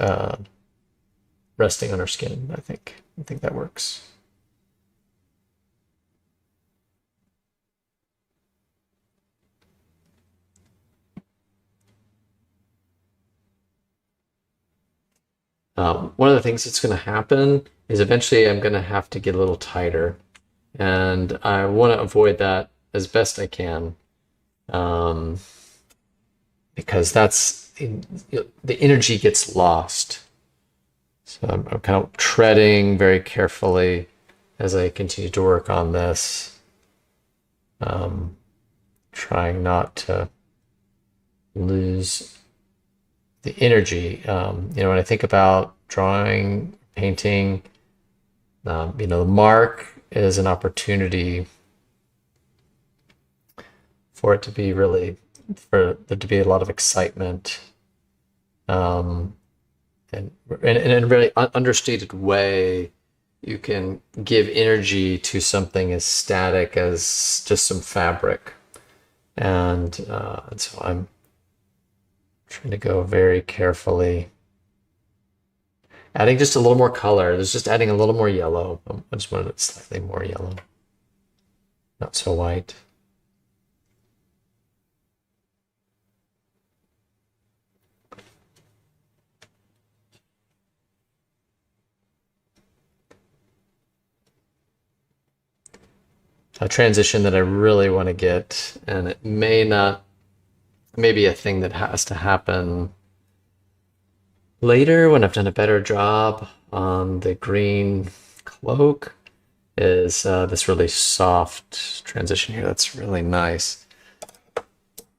resting on our skin. I think that works. One of the things that's going to happen is eventually I'm going to have to get a little tighter, and I want to avoid that as best I can. because the energy gets lost. So I'm kind of treading very carefully as I continue to work on this, trying not to lose the energy. When I think about drawing, painting, the mark is an opportunity for it to be for there to be a lot of excitement, and in a really understated way, you can give energy to something as static as just some fabric. And so I'm trying to go very carefully, adding just a little more color. There's just adding a little more yellow. I just wanted it slightly more yellow, not so white. A transition that I really want to get, and it may be a thing that has to happen later when I've done a better job on the green cloak, is this really soft transition here. That's really nice. I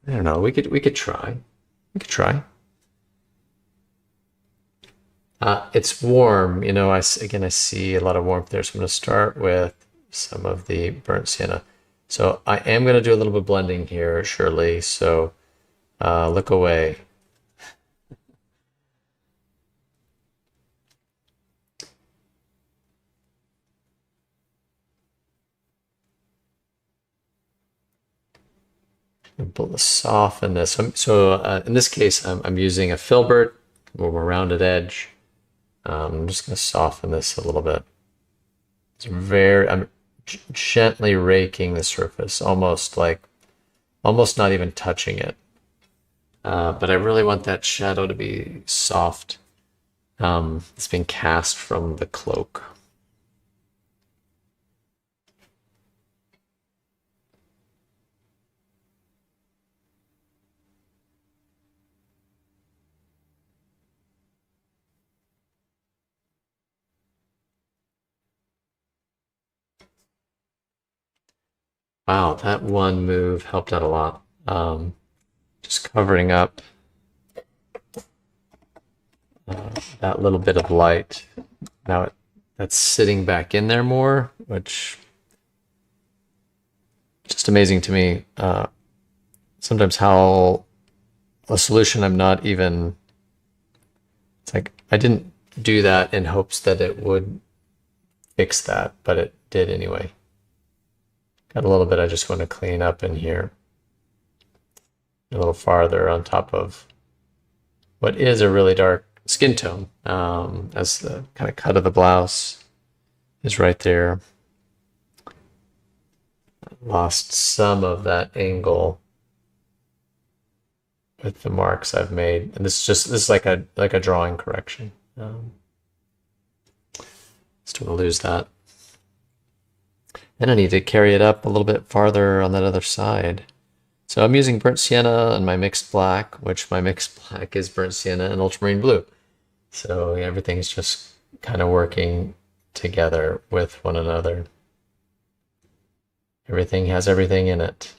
don't know. We could try. We could try. It's warm. I see a lot of warmth there. So I'm going to start with some of the burnt sienna. So I am going to do a little bit of blending here, surely. So look away. Soften this. So in this case, I'm using a filbert, more rounded edge. I'm just going to soften this a little bit. I'm gently raking the surface, almost not even touching it. But I really want that shadow to be soft. It's being cast from the cloak. Wow, that one move helped out a lot. Just covering up that little bit of light. Now that's sitting back in there more, which just amazing to me. Sometimes how a solution I'm not even, it's like I didn't do that in hopes that it would fix that, but it did anyway. Got a little bit I just want to clean up in here. A little farther on top of what is a really dark skin tone, as the kind of cut of the blouse is right there. Lost some of that angle with the marks I've made, and this is like a drawing correction. Still gonna lose that. And I need to carry it up a little bit farther on that other side. So I'm using burnt sienna and my mixed black, which my mixed black is burnt sienna and ultramarine blue. So everything's just kind of working together with one another. Everything has everything in it.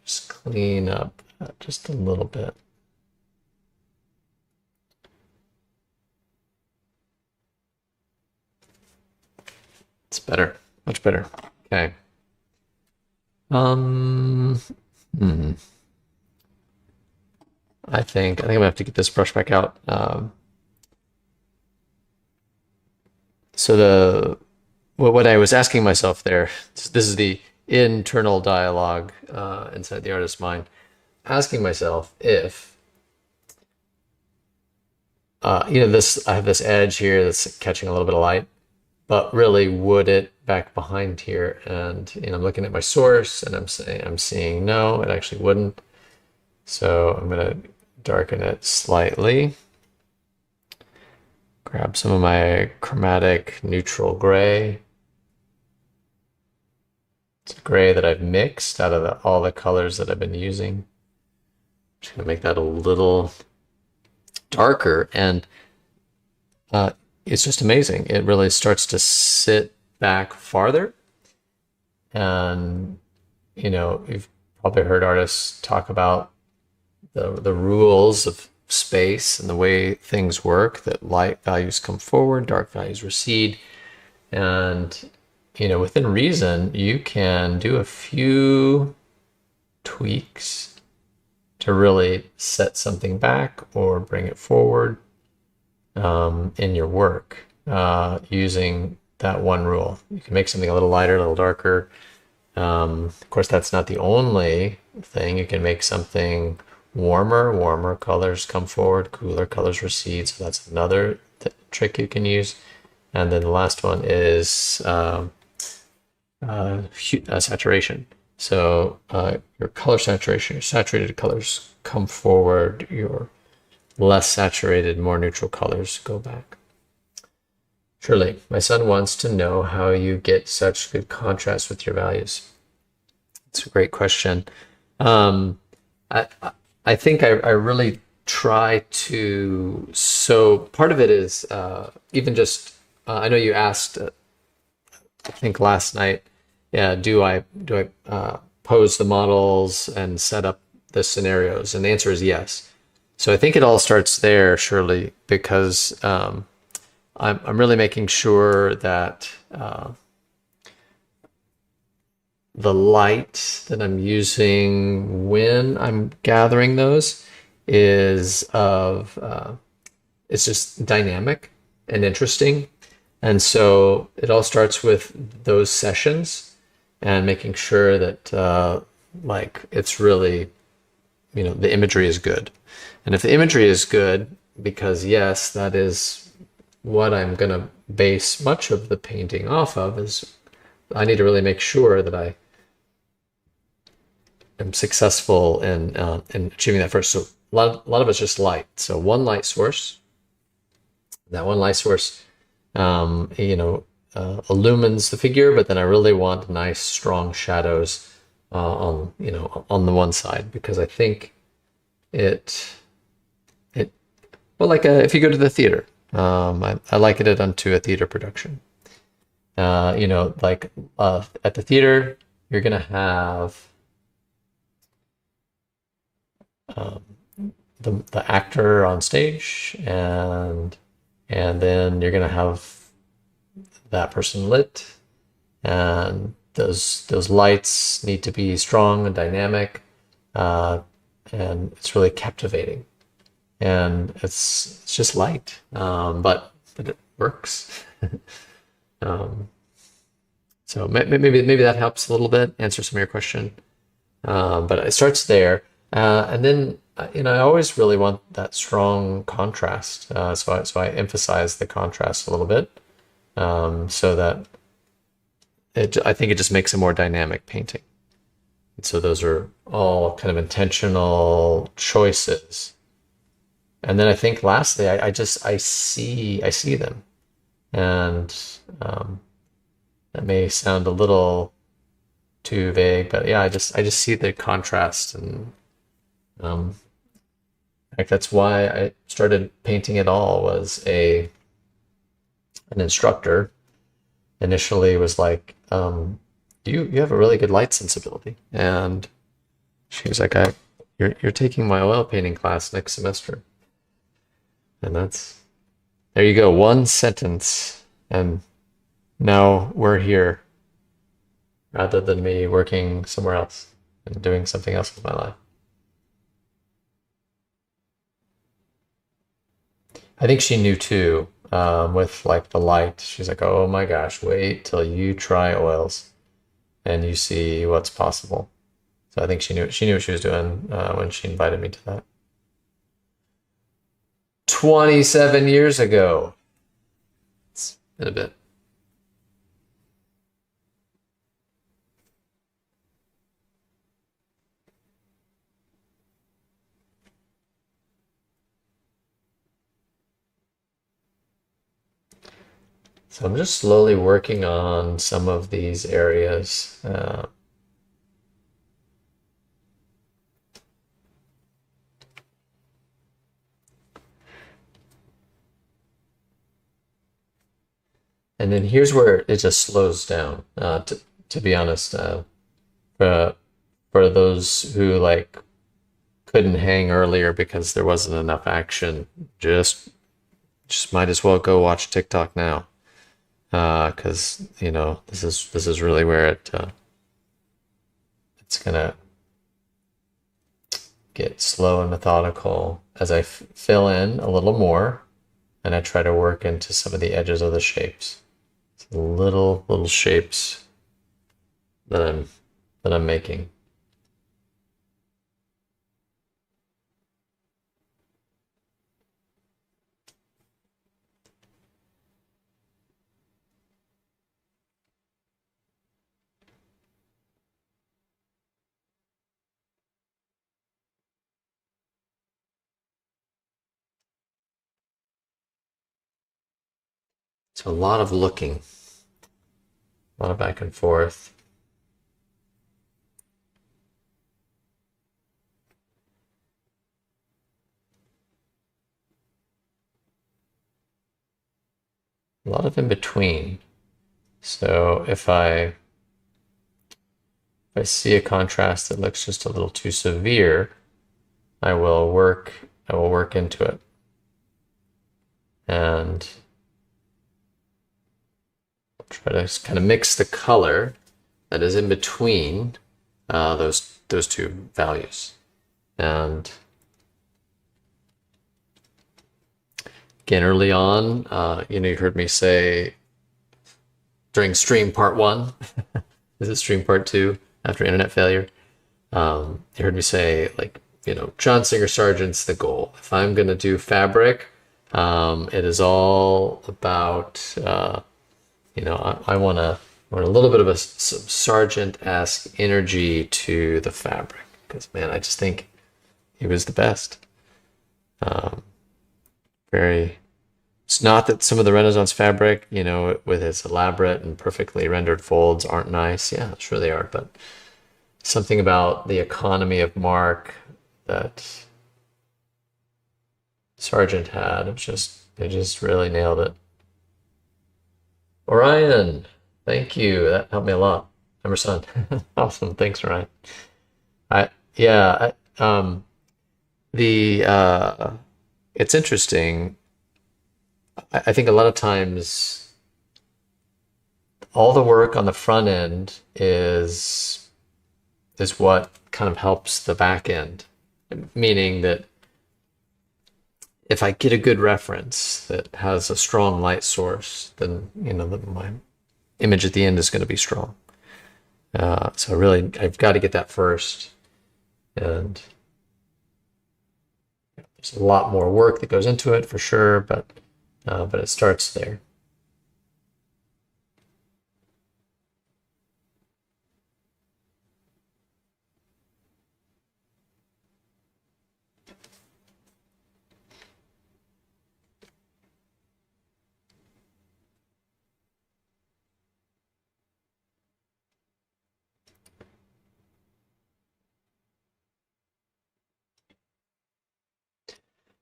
Just clean up just a little bit. It's better, much better. Okay. I think I'm gonna have to get this brush back out. So what I was asking myself there, this is the internal dialogue inside the artist's mind, asking myself if I have this edge here that's catching a little bit of light, but really would it back behind here? And I'm looking at my source and I'm seeing no, it actually wouldn't. So I'm gonna darken it slightly. Grab some of my chromatic neutral gray. It's a gray that I've mixed out of all the colors that I've been using. Just gonna make that a little darker, and it's just amazing. It really starts to sit back farther. And, you know, you've probably heard artists talk about the rules of space and the way things work, that light values come forward, dark values recede. And, you know, within reason, you can do a few tweaks to really set something back or bring it forward in your work using that one rule. You can make something a little lighter, a little darker. Of course, that's not the only thing. You can make something warmer colors come forward, cooler colors recede. So that's another trick you can use. And then the last one is saturation. So your color saturation, your saturated colors come forward, your less saturated, more neutral colors go back. Shirley, my son wants to know how you get such good contrast with your values. It's a great question. I think I really try to, so part of it is even just, I know you asked, I think last night, yeah, do I pose the models and set up the scenarios? And the answer is yes. So I think it all starts there, Shirley, because I'm really making sure that the light that I'm using when I'm gathering those is it's just dynamic and interesting. And so it all starts with those sessions and making sure that like it's really, you know, the imagery is good. And if the imagery is good, because yes, that is what I'm going to base much of the painting off of, is I need to really make sure that I am successful in achieving that first. So a lot of it's just light. So one light source, that one light source, you know, illumines the figure, but then I really want nice, strong shadows on, you know, on the one side, because I think well, like if you go to the theater, I liken it unto a theater production. You know, like at the theater, you're gonna have the actor on stage, and then you're gonna have that person lit, and those lights need to be strong and dynamic, and it's really captivating. And it's just light, but it works. So maybe that helps a little bit answer some of your question. But it starts there, and then you know, I always really want that strong contrast. So I emphasize the contrast a little bit, so that I think it just makes a more dynamic painting. And so those are all kind of intentional choices. And then I think lastly, I see them, and that may sound a little too vague, but yeah, I just see the contrast, and like that's why I started painting at all. Was an instructor initially was like, you have a really good light sensibility, and she was like, you're taking my oil painting class next semester. And there you go, one sentence, and now we're here rather than me working somewhere else and doing something else with my life. I think she knew too, with like the light. She's like, oh my gosh, wait till you try oils and you see what's possible. So I think she knew what she was doing when she invited me to that. 27 years ago. It's been a bit. So I'm just slowly working on some of these areas. And then here's where it just slows down, to be honest. For, for those who like couldn't hang earlier because there wasn't enough action, just might as well go watch TikTok now. Because you know this is really where it's gonna get slow and methodical as I fill in a little more, and I try to work into some of the edges of the shapes. So little shapes that I'm making. So a lot of looking, a lot of back and forth. A lot of in between. So if I see a contrast that looks just a little too severe, I will work into it. And I'll try to kind of mix the color that is in between those two values. And again, early on, you heard me say during stream part 1, this is stream part 2 after internet failure. You heard me say, like, John Singer Sargent's the goal. If I'm going to do fabric, it is all about, I want a little bit of a Sargent-esque energy to the fabric. Because, man, I just think he was the best. It's not that some of the Renaissance fabric, with its elaborate and perfectly rendered folds aren't nice. Yeah, sure they are, but something about the economy of mark that Sargent had, they just really nailed it. Orion, thank you. That helped me a lot. Emerson, awesome. Thanks, Orion. It's interesting. I think a lot of times all the work on the front end is what kind of helps the back end, meaning that if I get a good reference that has a strong light source, then my image at the end is going to be strong. So really, I've got to get that first, and there's a lot more work that goes into it for sure, but it starts there.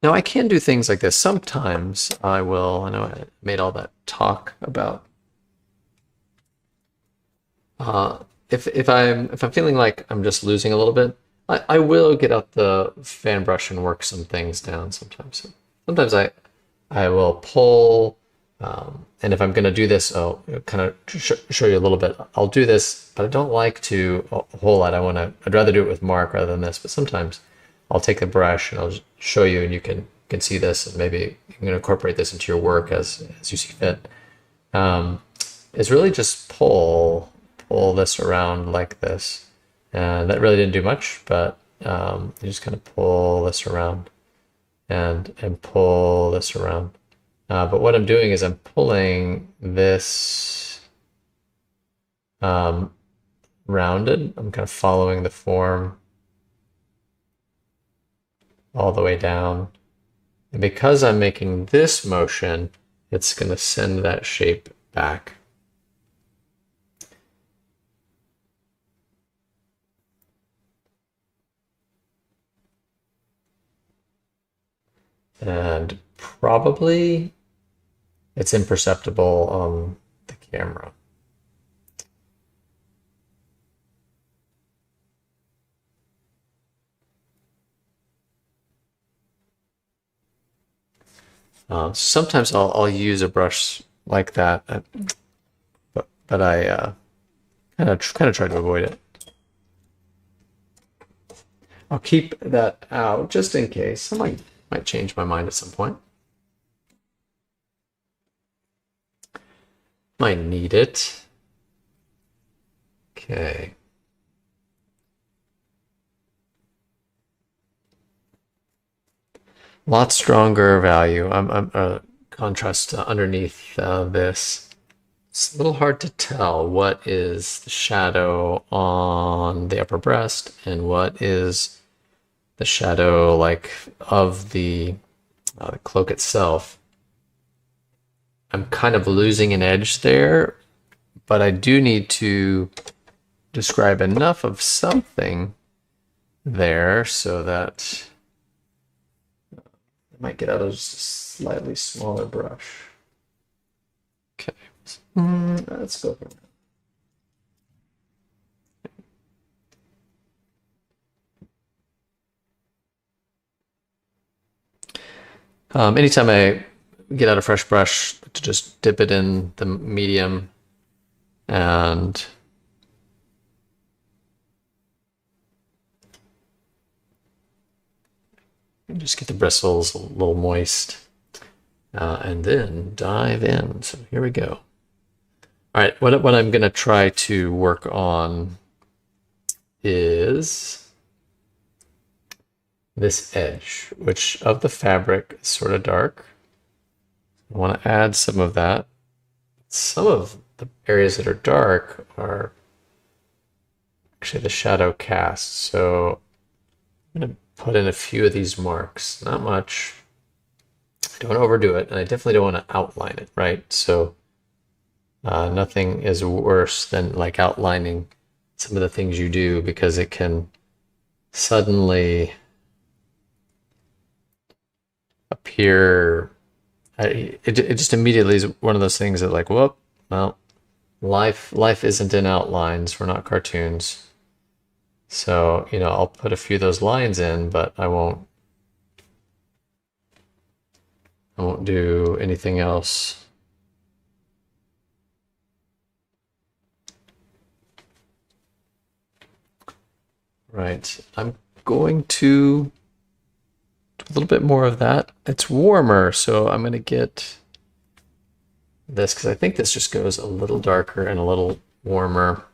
Now I can do things like this. Sometimes I will, I know I made all that talk about if I'm feeling like I'm just losing a little bit, I will get out the fan brush and work some things down sometimes. Sometimes I will pull, and if I'm going to do this, I'll kind of show you a little bit. I'll do this, but I don't like to a whole lot. I'd rather do it with mark rather than this, but sometimes I'll take the brush and I'll just show you, and you can see this, and maybe you can incorporate this into your work as you see fit. Is really just pull this around like this. And that really didn't do much, but you just kind of pull this around and pull this around. But what I'm doing is I'm pulling this rounded. I'm kind of following the form all the way down. And because I'm making this motion, it's going to send that shape back. And probably it's imperceptible on the camera. Sometimes I'll use a brush like that, but I kind of try to avoid it. I'll keep that out just in case. I might change my mind at some point. Might need it. Okay. Lot stronger value. I'm contrast underneath this. It's a little hard to tell what is the shadow on the upper breast and what is the shadow like of the cloak itself. I'm kind of losing an edge there, but I do need to describe enough of something there so that I might get out a slightly smaller brush. Okay, let's go for that. Anytime I get out a fresh brush, to just dip it in the medium and just get the bristles a little moist and then dive in. So here we go. All right, what I'm going to try to work on is this edge, which of the fabric is sort of dark. I want to add some of that. Some of the areas that are dark are actually the shadow cast. So I'm going to put in a few of these marks, not much. I don't want to overdo it, and I definitely don't want to outline it, right? So nothing is worse than like outlining some of the things you do, because it can suddenly appear. It just immediately is one of those things that like, whoop, well, life isn't in outlines. We're not cartoons. So, you know, I'll put a few of those lines in, but I won't do anything else. Right, I'm going to do a little bit more of that. It's warmer, so I'm going to get this because I think this just goes a little darker and a little warmer.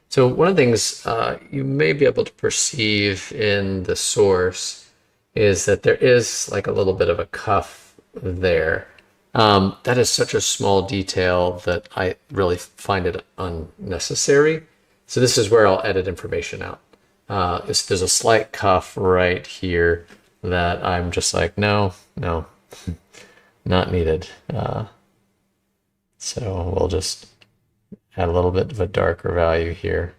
So one of the things you may be able to perceive in the source is that there is like a little bit of a cuff there. That is such a small detail that I really find it unnecessary. So this is where I'll edit information out. There's a slight cuff right here that I'm just like, no, not needed. So we'll just add a little bit of a darker value here.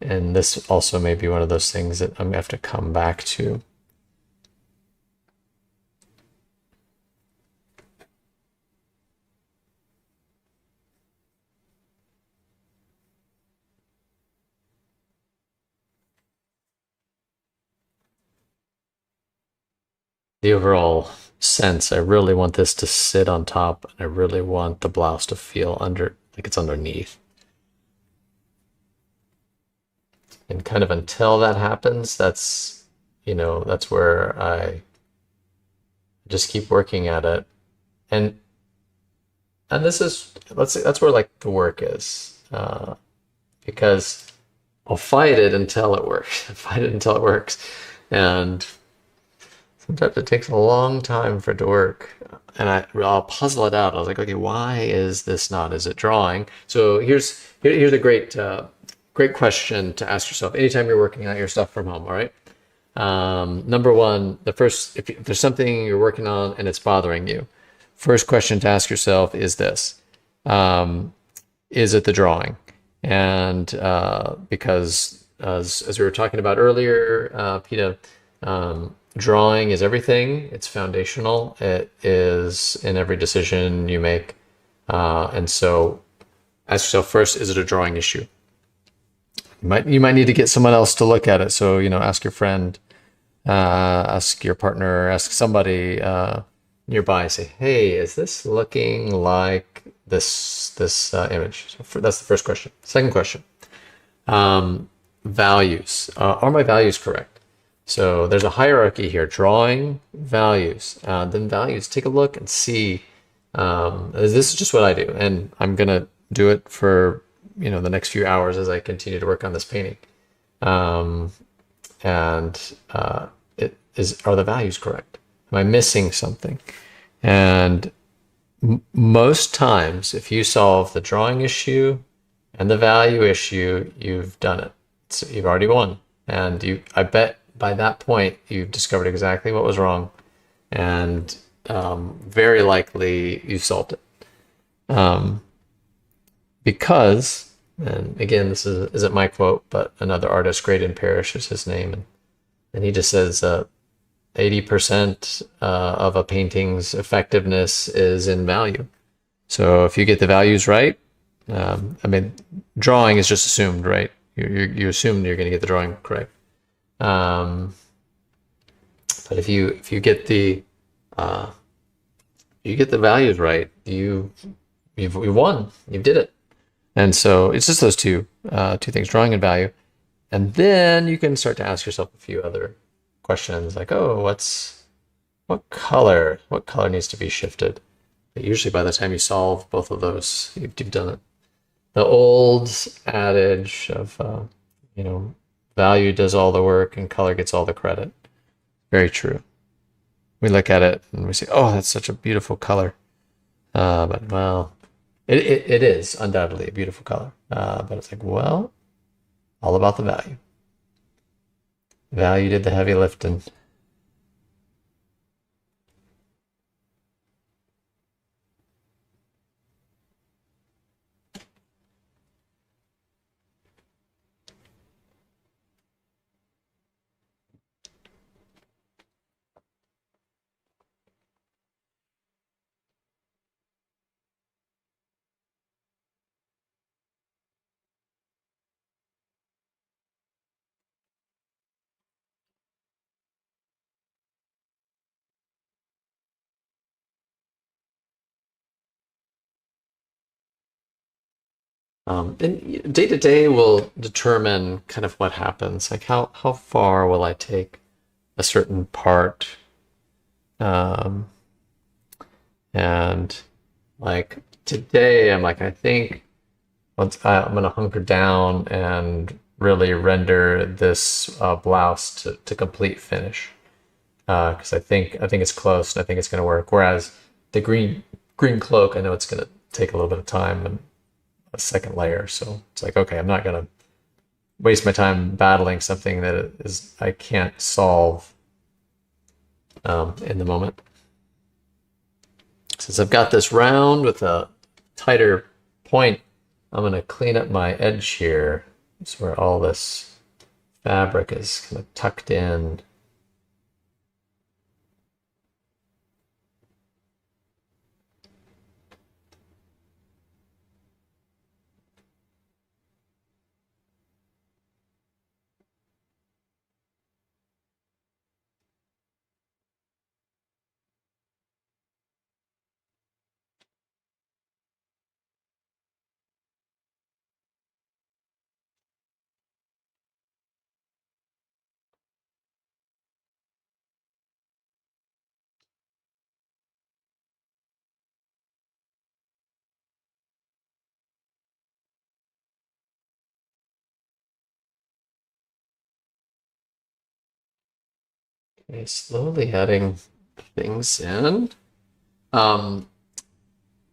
And this also may be one of those things that I'm going to have to come back to. The overall sense, I really want this to sit on top, and I really want the blouse to feel like it's underneath. And kind of until that happens, that's where I just keep working at it. And that's where like the work is, because I'll fight it until it works. And sometimes it takes a long time for it to work, and I'll puzzle it out. I was like, okay, why is this not? Is it drawing? So here's a great question to ask yourself anytime you're working out your stuff from home. All right. Number one, if there's something you're working on and it's bothering you, first question to ask yourself is this. Is it the drawing? And because as we were talking about earlier, Peta, drawing is everything. It's foundational. It is in every decision you make. And so ask yourself first, is it a drawing issue? You might need to get someone else to look at it. So, ask your friend, ask your partner, ask somebody nearby. Say, hey, is this looking like this image? So that's the first question. Second question, values. Are my values correct? So there's a hierarchy here: drawing, values. Then values. Take a look and see. This is just what I do, and I'm gonna do it for the next few hours as I continue to work on this painting. Are the values correct? Am I missing something? And most times, if you solve the drawing issue and the value issue, you've done it. So you've already won. And I bet by that point, you've discovered exactly what was wrong. And very likely you solved it. Because, and again, this isn't my quote, but another artist, Graydon Parrish is his name, and he just says 80% of a painting's effectiveness is in value. So if you get the values right, drawing is just assumed, right? You assume you're going to get the drawing correct. But if you get the values right, you've won. You did it. And so it's just those two things, drawing and value. And then you can start to ask yourself a few other questions like, oh, what color needs to be shifted? But usually by the time you solve both of those, you've done it. The old adage of, value does all the work and color gets all the credit. Very true. We look at it and we say, oh, that's such a beautiful color. But well, it is undoubtedly a beautiful color. But it's like, well, all about the value. Value did the heavy lifting. And day to day will determine kind of what happens. Like how far will I take a certain part? And like today, I'm like, I think I'm gonna hunker down and really render this blouse to complete finish. Because I think it's close and I think it's gonna work. Whereas the green cloak, I know it's gonna take a little bit of time and a second layer. So it's like, okay, I'm not gonna waste my time battling something that I can't solve in the moment. Since I've got this round with a tighter point, I'm gonna clean up my edge here. It's where all this fabric is kind of tucked in. Okay, slowly adding things in.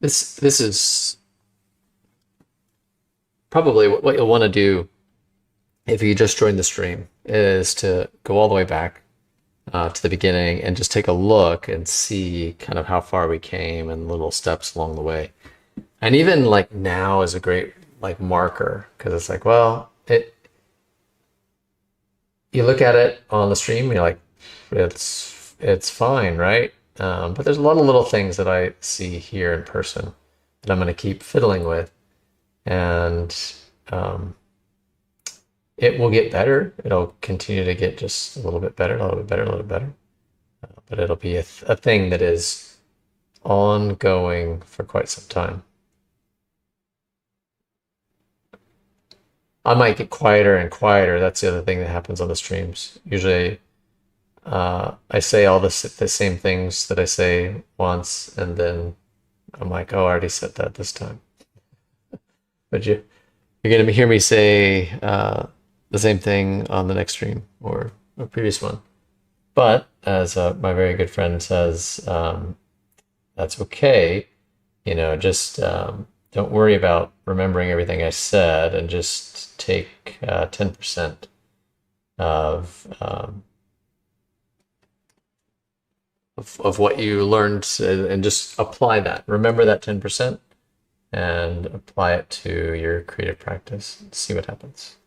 This is probably what you'll want to do if you just joined the stream is to go all the way back to the beginning and just take a look and see kind of how far we came and little steps along the way. And even like now is a great like marker because it's like, well, you look at it on the stream, you're like, it's fine, right? But there's a lot of little things that I see here in person that I'm going to keep fiddling with, and it will get better. It'll continue to get just a little bit better, a little bit better, a little bit better. But it'll be a thing that is ongoing for quite some time. I might get quieter and quieter. That's the other thing that happens on the streams. Usually, I say all the same things that I say once, and then I'm like, oh, I already said that this time. But you're going to hear me say the same thing on the next stream or a previous one. But as my very good friend says, that's okay. You know, just don't worry about remembering everything I said, and just take 10% of what you learned and just apply that. Remember that 10% and apply it to your creative practice. See what happens.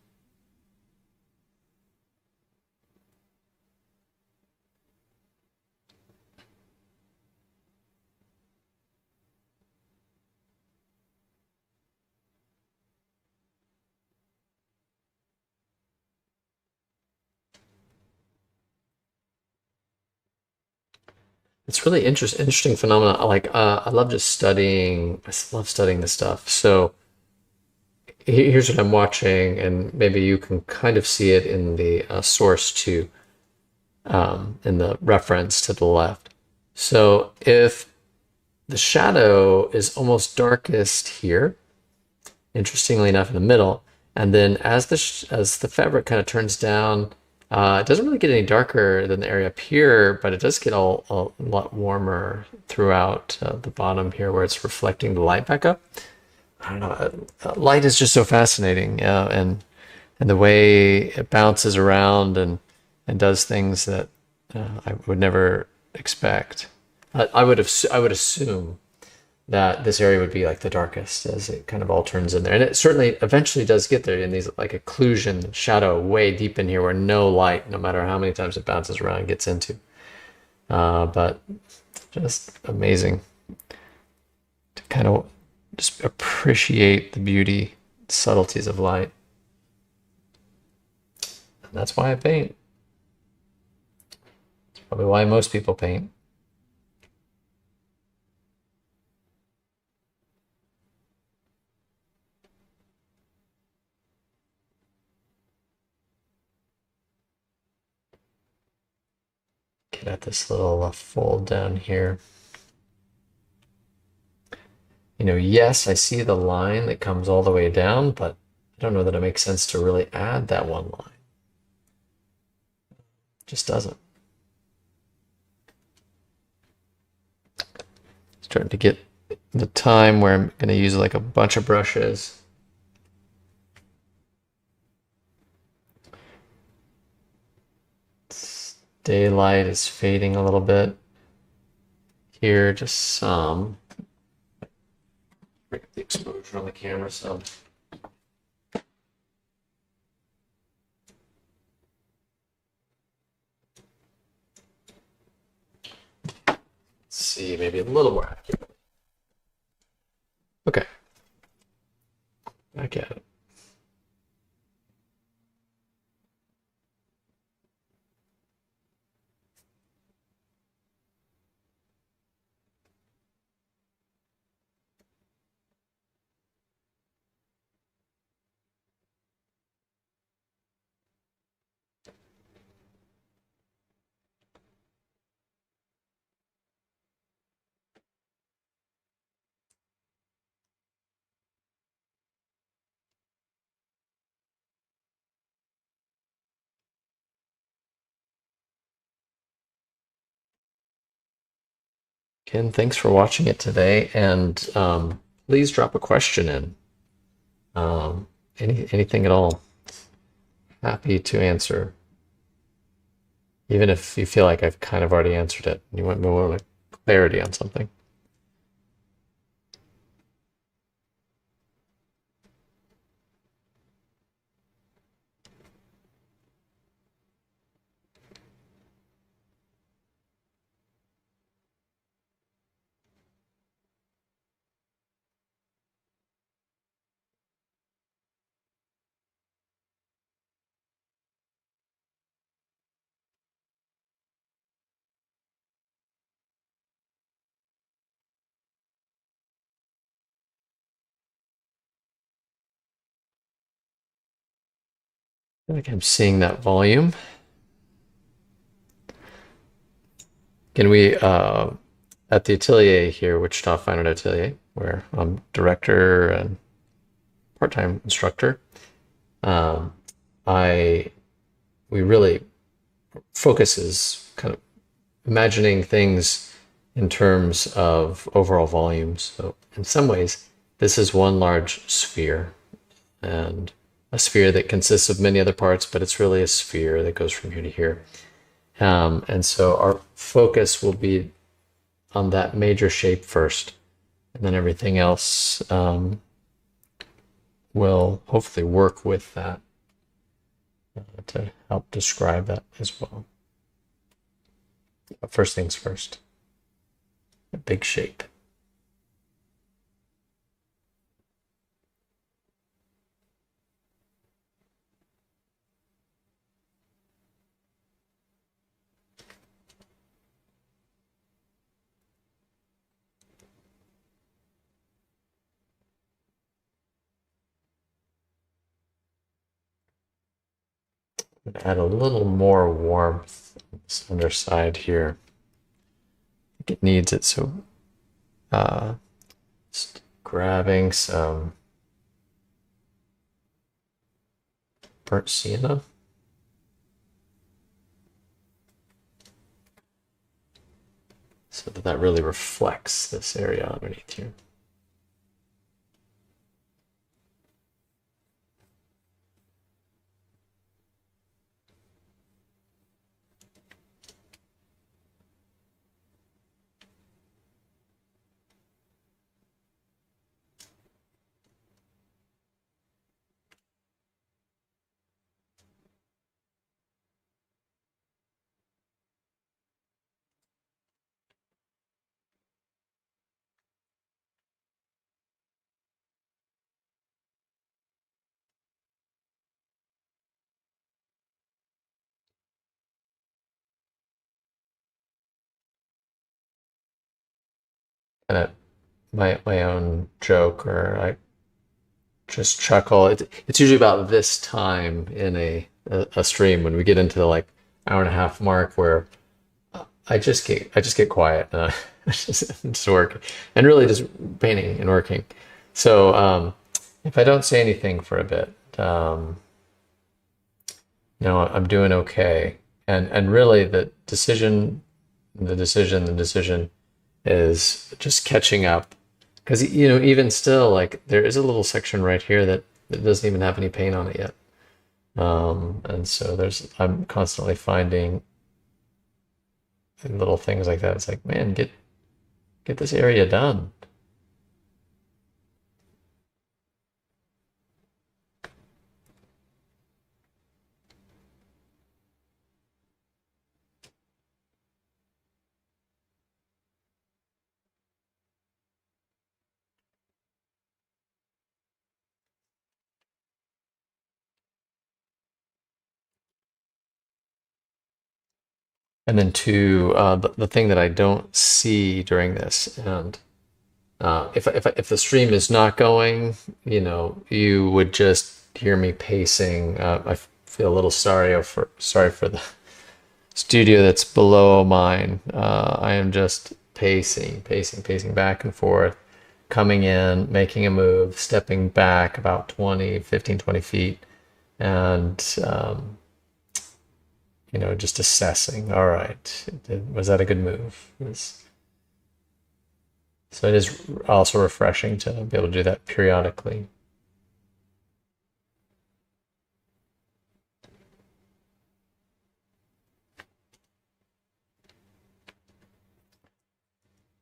It's really interesting phenomena. Like I love just studying. I love studying this stuff. So here's what I'm watching, and maybe you can kind of see it in the source too, in the reference to the left. So if the shadow is almost darkest here, interestingly enough, in the middle, and then as the fabric kind of turns down. It doesn't really get any darker than the area up here, but it does get a lot warmer throughout the bottom here where it's reflecting the light back up. I don't know. Light is just so fascinating, and the way it bounces around and does things that I would never expect. I would assume that this area would be like the darkest as it kind of all turns in there. And it certainly eventually does get there in these like occlusion shadow way deep in here where no light, no matter how many times it bounces around, gets into. But just amazing to kind of just appreciate the beauty, subtleties of light. And that's why I paint. It's probably why most people paint. Get at this little fold down here. You know, yes, I see the line that comes all the way down, but I don't know that it makes sense to really add that one line. It just doesn't. Starting to get the time where I'm going to use like a bunch of brushes. Daylight is fading a little bit. Here, just some. Bring up the exposure on the camera some. Let's see, maybe a little more accurate. Okay. Back at it. Ken, thanks for watching it today, and please drop a question in. Anything at all. Happy to answer. even if you feel like I've kind of already answered it. You want more clarity on something. I feel like I'm seeing that volume. Can we, at the atelier here, Wichita Fine Art Atelier, where I'm director and part-time instructor, um, we really focuses kind of imagining things in terms of overall volumes. So in some ways, this is one large sphere, and a sphere that consists of many other parts, but it's really a sphere that goes from here to here. And so our focus will be on that major shape first, and then everything else will hopefully work with that to help describe that as well. But first things first, a big shape. Add a little more warmth on this underside here. I think it needs it, so just grabbing some burnt sienna. So that that really reflects this area underneath here. And my own joke, or I just chuckle. It's usually about this time in a stream when we get into the like hour and a half mark where I just get quiet and I just work and really just painting and working. So if I don't say anything for a bit, I'm doing okay. And really the decision is just catching up. Because even still, like there is a little section right here that doesn't even have any paint on it yet. And so I'm constantly finding little things like that. It's like, man, get this area done. And then two, the thing that I don't see during this, and if the stream is not going, you would just hear me pacing. I feel a little sorry for the studio that's below mine. I am just pacing back and forth, coming in, making a move, stepping back about 15, 20 feet, and just assessing. All right, was that a good move? So it is also refreshing to be able to do that periodically.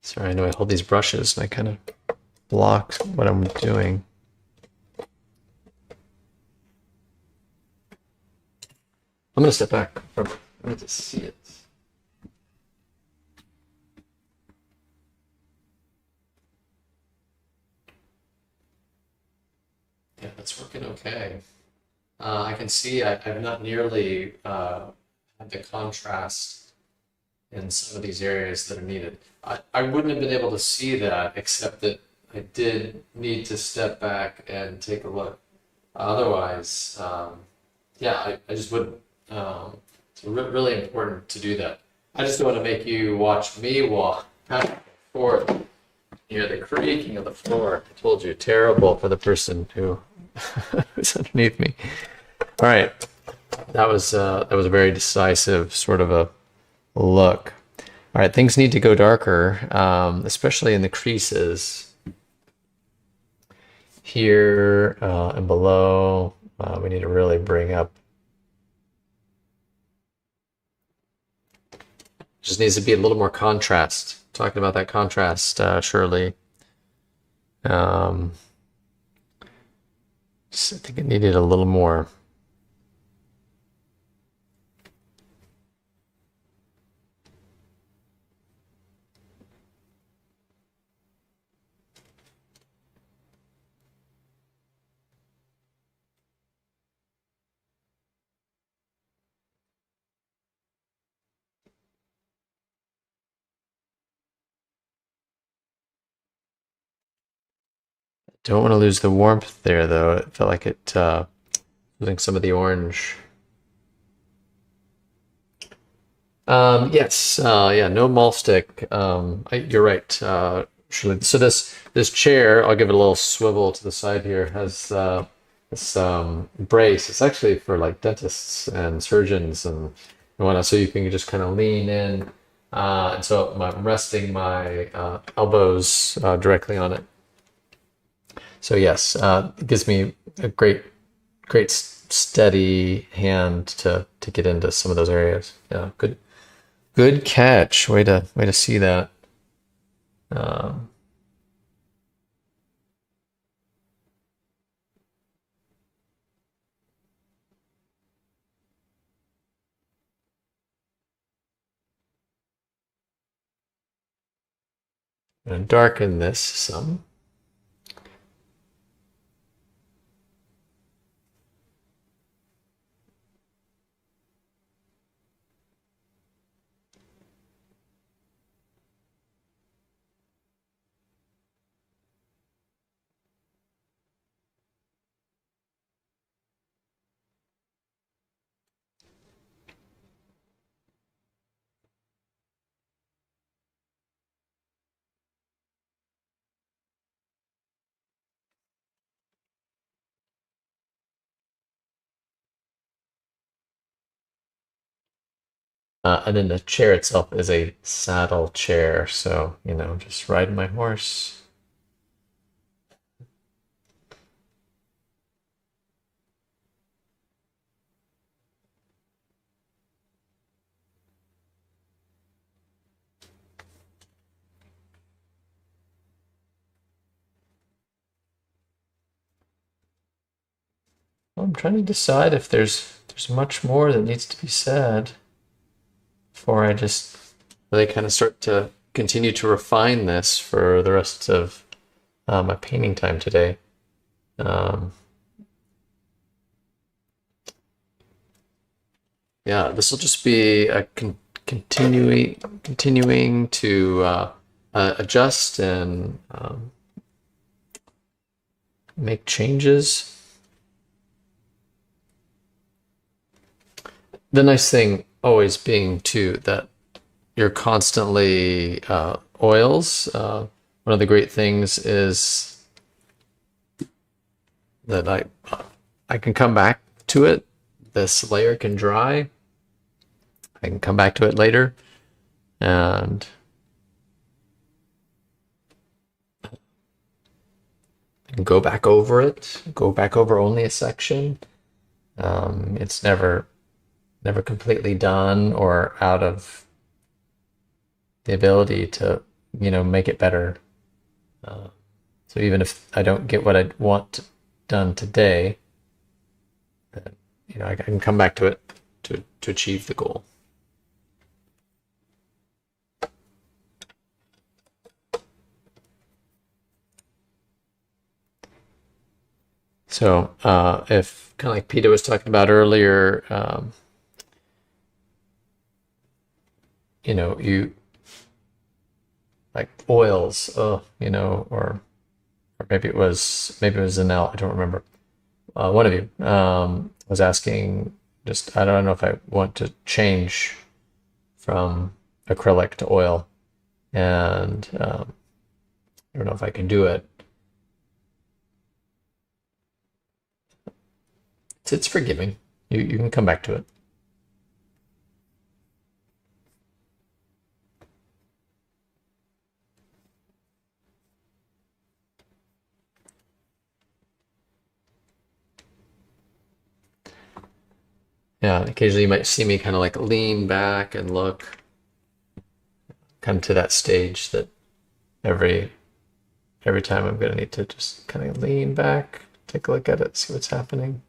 Sorry, I know I hold these brushes and I kind of block what I'm doing. I'm going to step back from it. I need to see it. Yeah, that's working okay. I can see I've not nearly had the contrast in some of these areas that are needed. I wouldn't have been able to see that except that I did need to step back and take a look. Otherwise, yeah, I just wouldn't. It's really important to do that. I just don't want to make you watch me walk back and forth near the creaking of the floor. I told you, terrible for the person who who's underneath me. All right, that was a very decisive sort of a look. All right, things need to go darker, especially in the creases here and below. We need to really bring up. Just needs to be a little more contrast. Talking about that contrast, Shirley. I think it needed a little more. Don't want to lose the warmth there, though. It felt like it losing some of the orange. Yes, yeah, no mall stick. You're right. Shirley. So this chair, I'll give it a little swivel to the side here, has this brace. It's actually for like dentists and surgeons and whatnot, so you can just kind of lean in. And so I'm resting my elbows directly on it. So yes, it gives me a great steady hand to get into some of those areas. Yeah, good catch. Way to see that. And darken this some. And then the chair itself is a saddle chair, so just riding my horse. I'm trying to decide if there's much more that needs to be said before I just really kind of start to continue to refine this for the rest of my painting time today. Yeah, this will just be a continuing to adjust and make changes. The nice thing always being too that you're constantly oils. One of the great things is that I can come back to it. This layer can dry. I can come back to it later and go back over it. Go back over only a section. It's never completely done or out of the ability to make it better. So even if I don't get what I want done today, I can come back to it to achieve the goal. So if kind of like Peter was talking about earlier, you like oils, or maybe it was Zanel, I don't remember. One of you was asking, I don't know if I want to change from acrylic to oil, and I don't know if I can do it. It's forgiving. You can come back to it. Yeah, occasionally you might see me kind of like lean back and look, come to that stage that every time I'm going to need to just kind of lean back, take a look at it, see what's happening.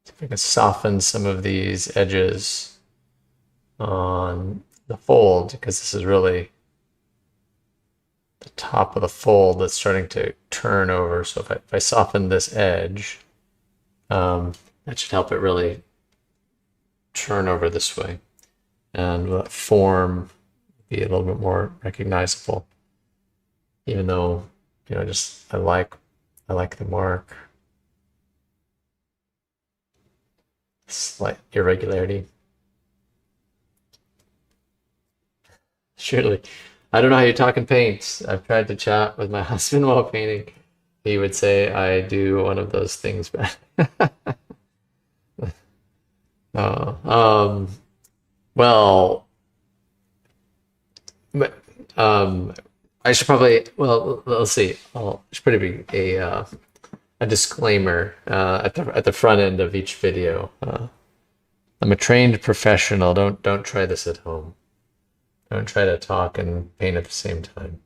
See if I can soften some of these edges on the fold, because this is really the top of the fold that's starting to turn over. So if I soften this edge, that should help it really turn over this way, and the form be a little bit more recognizable. Even though, I like the mark. Slight irregularity. Surely. I don't know how you talk in paints. I've tried to chat with my husband while painting. He would say I do one of those things bad. Well, I should probably, let's see. Should probably be a disclaimer at the front end of each video. I'm a trained professional. Don't try this at home. Don't try to talk and paint at the same time.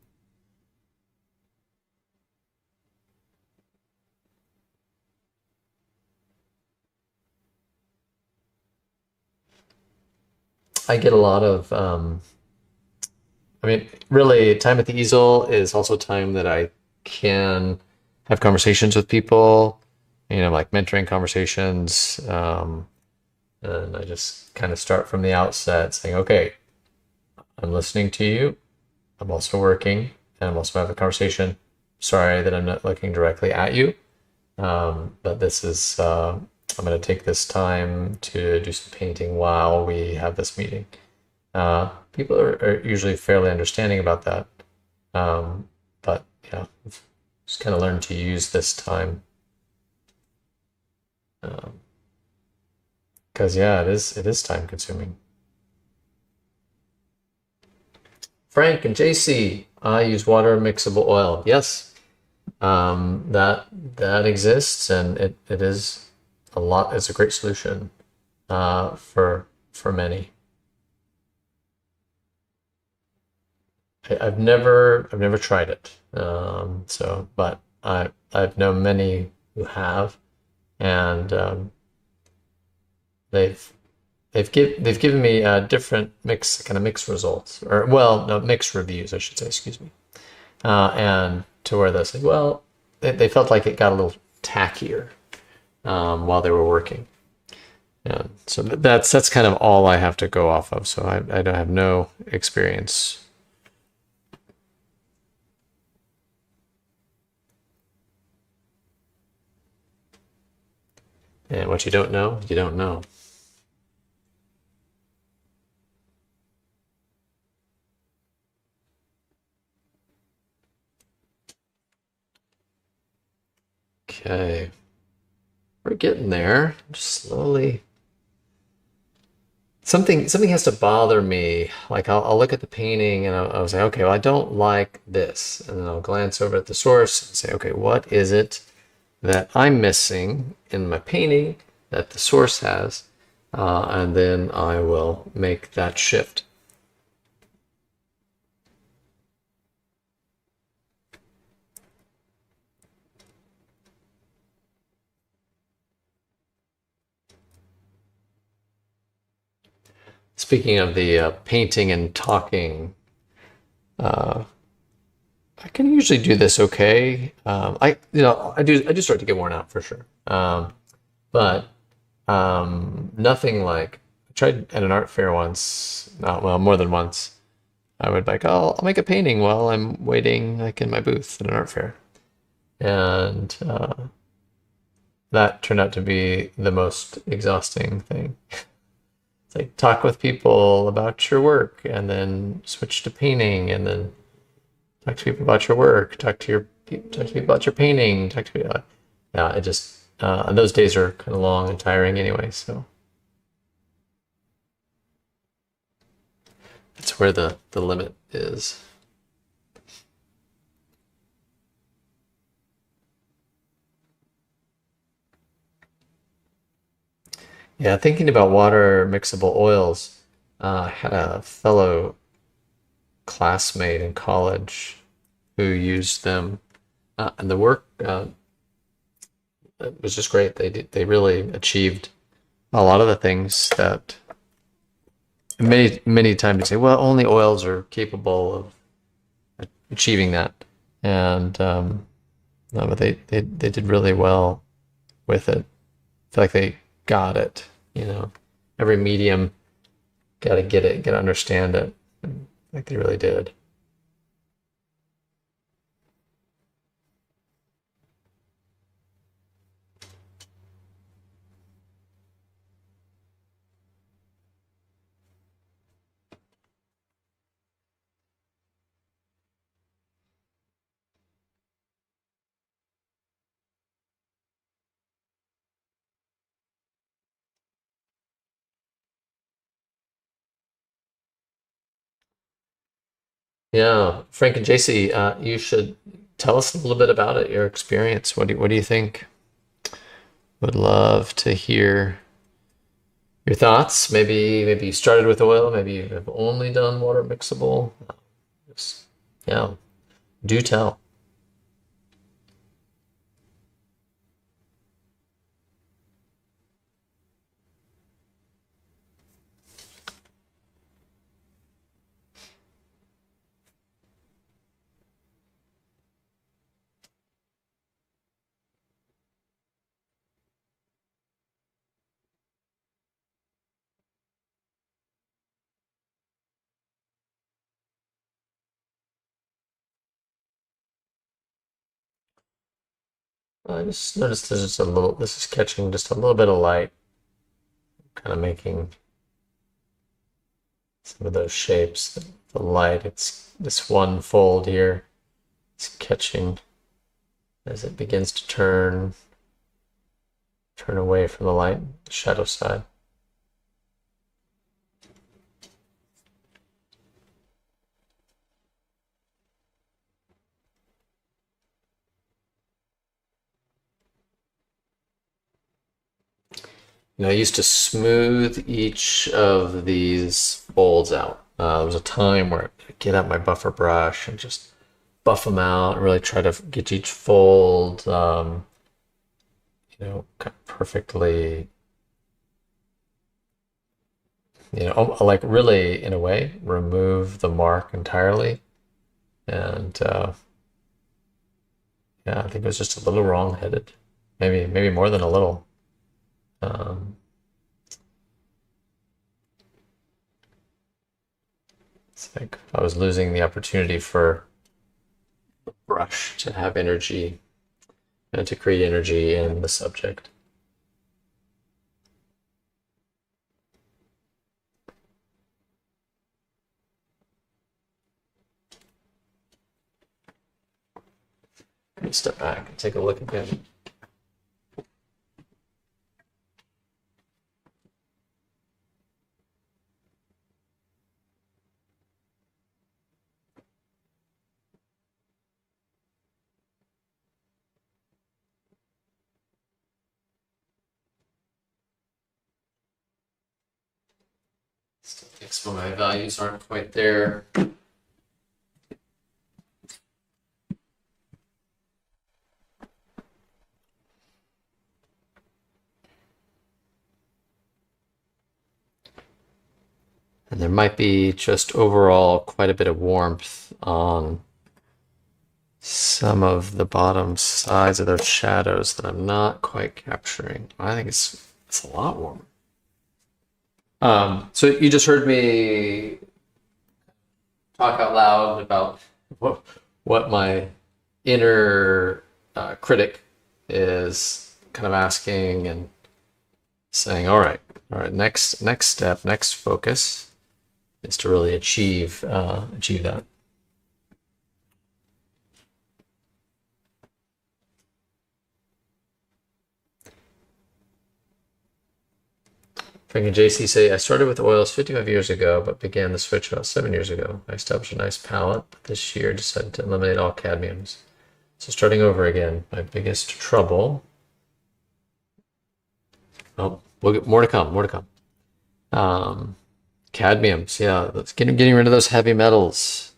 I get a lot of, really, time at the easel is also time that I can have conversations with people, like mentoring conversations. And I just kind of start from the outset saying, okay, I'm listening to you. I'm also working, and I'm also having a conversation. Sorry that I'm not looking directly at you. But this is, I'm going to take this time to do some painting while we have this meeting. People are usually fairly understanding about that. But yeah, just kind of learn to use this time. Because yeah, it is time consuming. Frank and JC, I use water mixable oil. Yes, that exists, and it is a lot. It's a great solution for many. I've never tried it, but I've known many who have, and they've given me different mixed results, or mixed reviews, I should say. Excuse me, and to where they said, well, they felt like it got a little tackier while they were working. Yeah, so that's kind of all I have to go off of. So I don't have no experience. And what you don't know, you don't know. Okay, we're getting there. Just slowly. Something has to bother me. Like I'll look at the painting and I'll say, okay, well, I don't like this, and then I'll glance over at the source and say, okay, what is it that I'm missing in my painting that the source has, and then I will make that shift. Speaking of the painting and talking, uh, I can usually do this okay. I do start to get worn out for sure. But nothing like I tried at an art fair once, not well, more than once. I would like, oh, I'll make a painting while I'm waiting, like in my booth at an art fair, and that turned out to be the most exhausting thing. It's like talk with people about your work, and then switch to painting, and then talk to people about your work, talk to people about your painting, talk to people. Yeah, it just and those days are kind of long and tiring anyway. So that's where the limit is. Yeah, thinking about water mixable oils, I had a fellow classmate in college who used them, and the work it was just great. They really achieved a lot of the things that many times you say, well, only oils are capable of achieving that, and no, but they did really well with it. I feel like they got it. You know, every medium got to get it, got to understand it. Like they really did. Yeah, Frank and JC, you should tell us a little bit about it, your experience. What do you think? Would love to hear your thoughts. Maybe you started with oil, maybe you have only done water mixable. Just, yeah, do tell. I just noticed there's just a little, this is catching just a little bit of light, kind of making some of those shapes. The light, it's this one fold here. It's catching as it begins to turn away from the light, the shadow side. You know, I used to smooth each of these folds out. There was a time where I'd get out my buffer brush and just buff them out and really try to get each fold, kind of perfectly, like really, in a way, remove the mark entirely. And yeah, I think it was just a little wrong-headed, maybe more than a little. Um, it's like I was losing the opportunity for the brush to have energy and to create energy in the subject. Let me step back and take a look again. Still think some of my values aren't quite there. there might be just overall quite a bit of warmth on some of the bottom sides of those shadows that I'm not quite capturing. I think it's a lot warmer. So you just heard me talk out loud about what my inner critic is kind of asking and saying, all right, next step, next focus is to really achieve that. Frank and JC say, I started with oils 55 years ago, but began the switch about 7 years ago. I established a nice palette, but this year decided to eliminate all cadmiums. So starting over again, my biggest trouble. Oh, we'll get more to come, more to come. Cadmiums, yeah, let's getting rid of those heavy metals.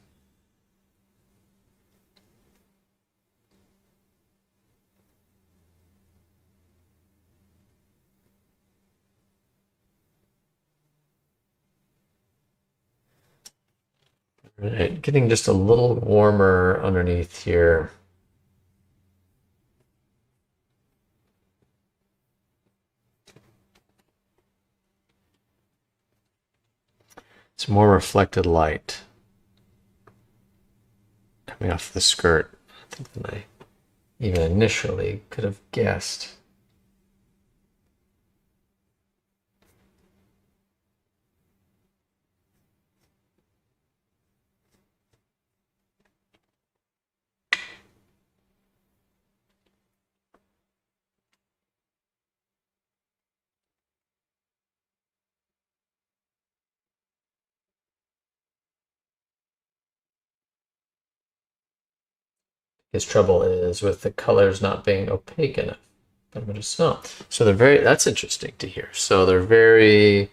Right, getting just a little warmer underneath here. It's more reflected light coming off the skirt, I think, than I even initially could have guessed. His trouble is with the colors not being opaque enough. So that's interesting to hear. So they're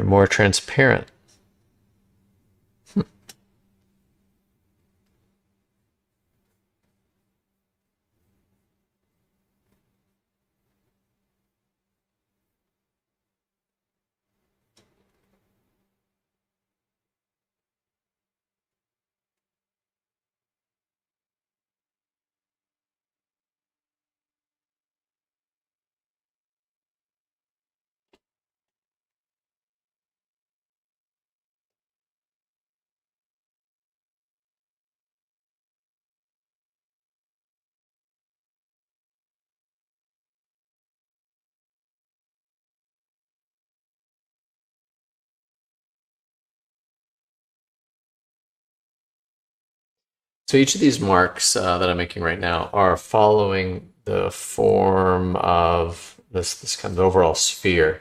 more transparent. So each of these marks that I'm making right now are following the form of this kind of overall sphere.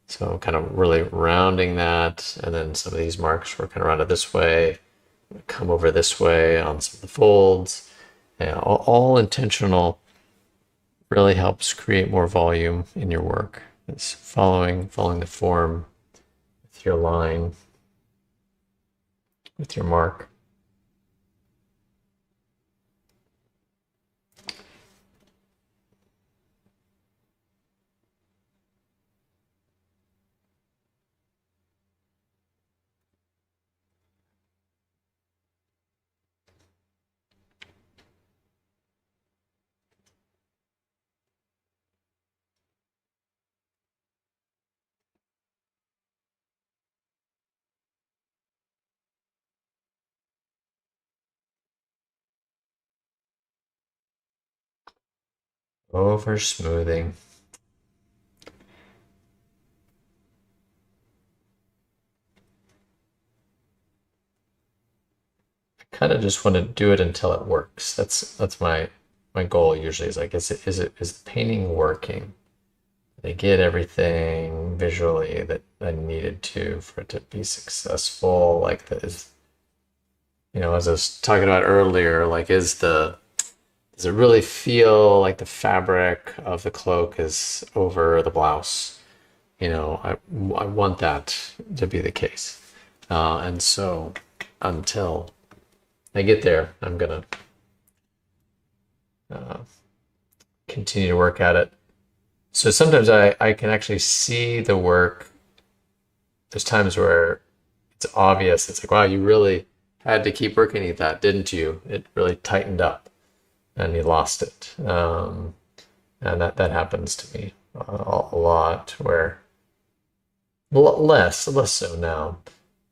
So kind of really rounding that, and then some of these marks were kind of rounded this way, come over this way on some of the folds. Yeah, all intentional, really helps create more volume in your work. It's following the form with your line, with your mark. Over smoothing. I kind of just want to do it until it works. That's my goal usually, is like, is the painting working? Did I get everything visually that I needed to for it to be successful? Like, as I was talking about earlier, like, does it really feel like the fabric of the cloak is over the blouse? I want that to be the case. And so until I get there, I'm gonna continue to work at it. So sometimes I can actually see the work there's times where it's obvious. It's like, wow, you really had to keep working at that, didn't you? It really tightened up and you lost it. And that happens to me a lot, where less so now,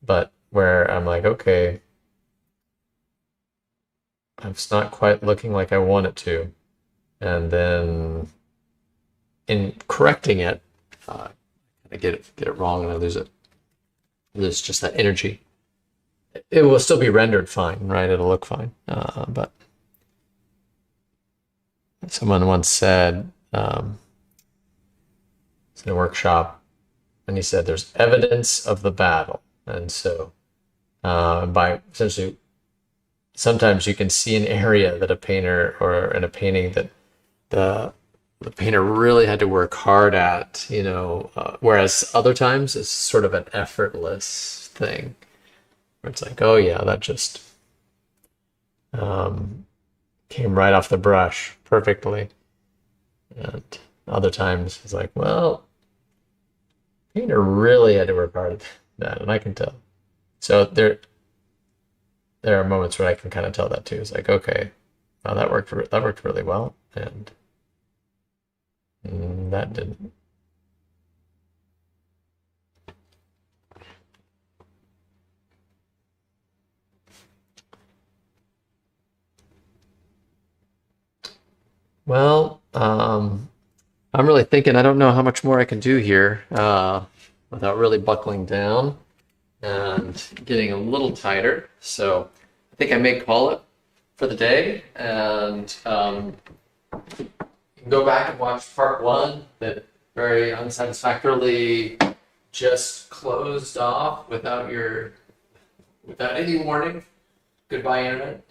but where I'm like, okay, it's not quite looking like I want it to. And then in correcting it, I get it wrong and I lose it. There's just that energy. It will still be rendered fine, right? It'll look fine. But someone once said, it's in a workshop, and he said there's evidence of the battle. And so by essentially, sometimes you can see an area that a painter, or in a painting that the painter really had to work hard at, whereas other times it's sort of an effortless thing where it's like, oh yeah, that just came right off the brush perfectly. And other times it's like, well, painter really had to work hard at that, and I can tell. So there are moments where I can kind of tell that too. It's like, okay, wow, that worked really well, and that didn't. Well, I'm really thinking, I don't know how much more I can do here without really buckling down and getting a little tighter. So I think I may call it for the day, and you can go back and watch part one that very unsatisfactorily just closed off without any warning. Goodbye, internet.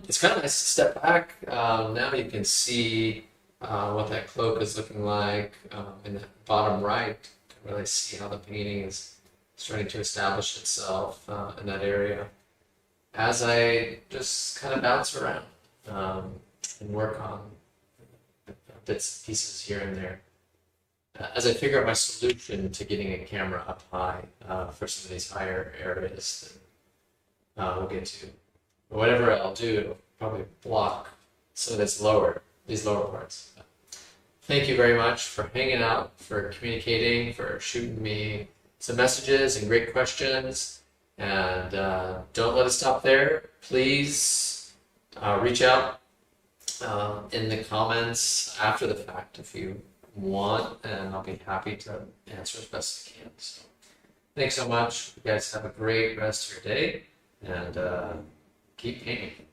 It's kind of nice to step back. Now you can see what that cloak is looking like in the bottom right. You can really see how the painting is starting to establish itself in that area as I just kind of bounce around and work on bits and pieces here and there. As I figure out my solution to getting a camera up high for some of these higher areas that we'll get to. But whatever I'll do, it'll probably block some of these lower parts. Thank you very much for hanging out, for communicating, for shooting me some messages and great questions. And don't let it stop there. Please reach out in the comments after the fact if you want, and I'll be happy to answer as best I can. So, thanks so much. You guys have a great rest of your day, and keep painting.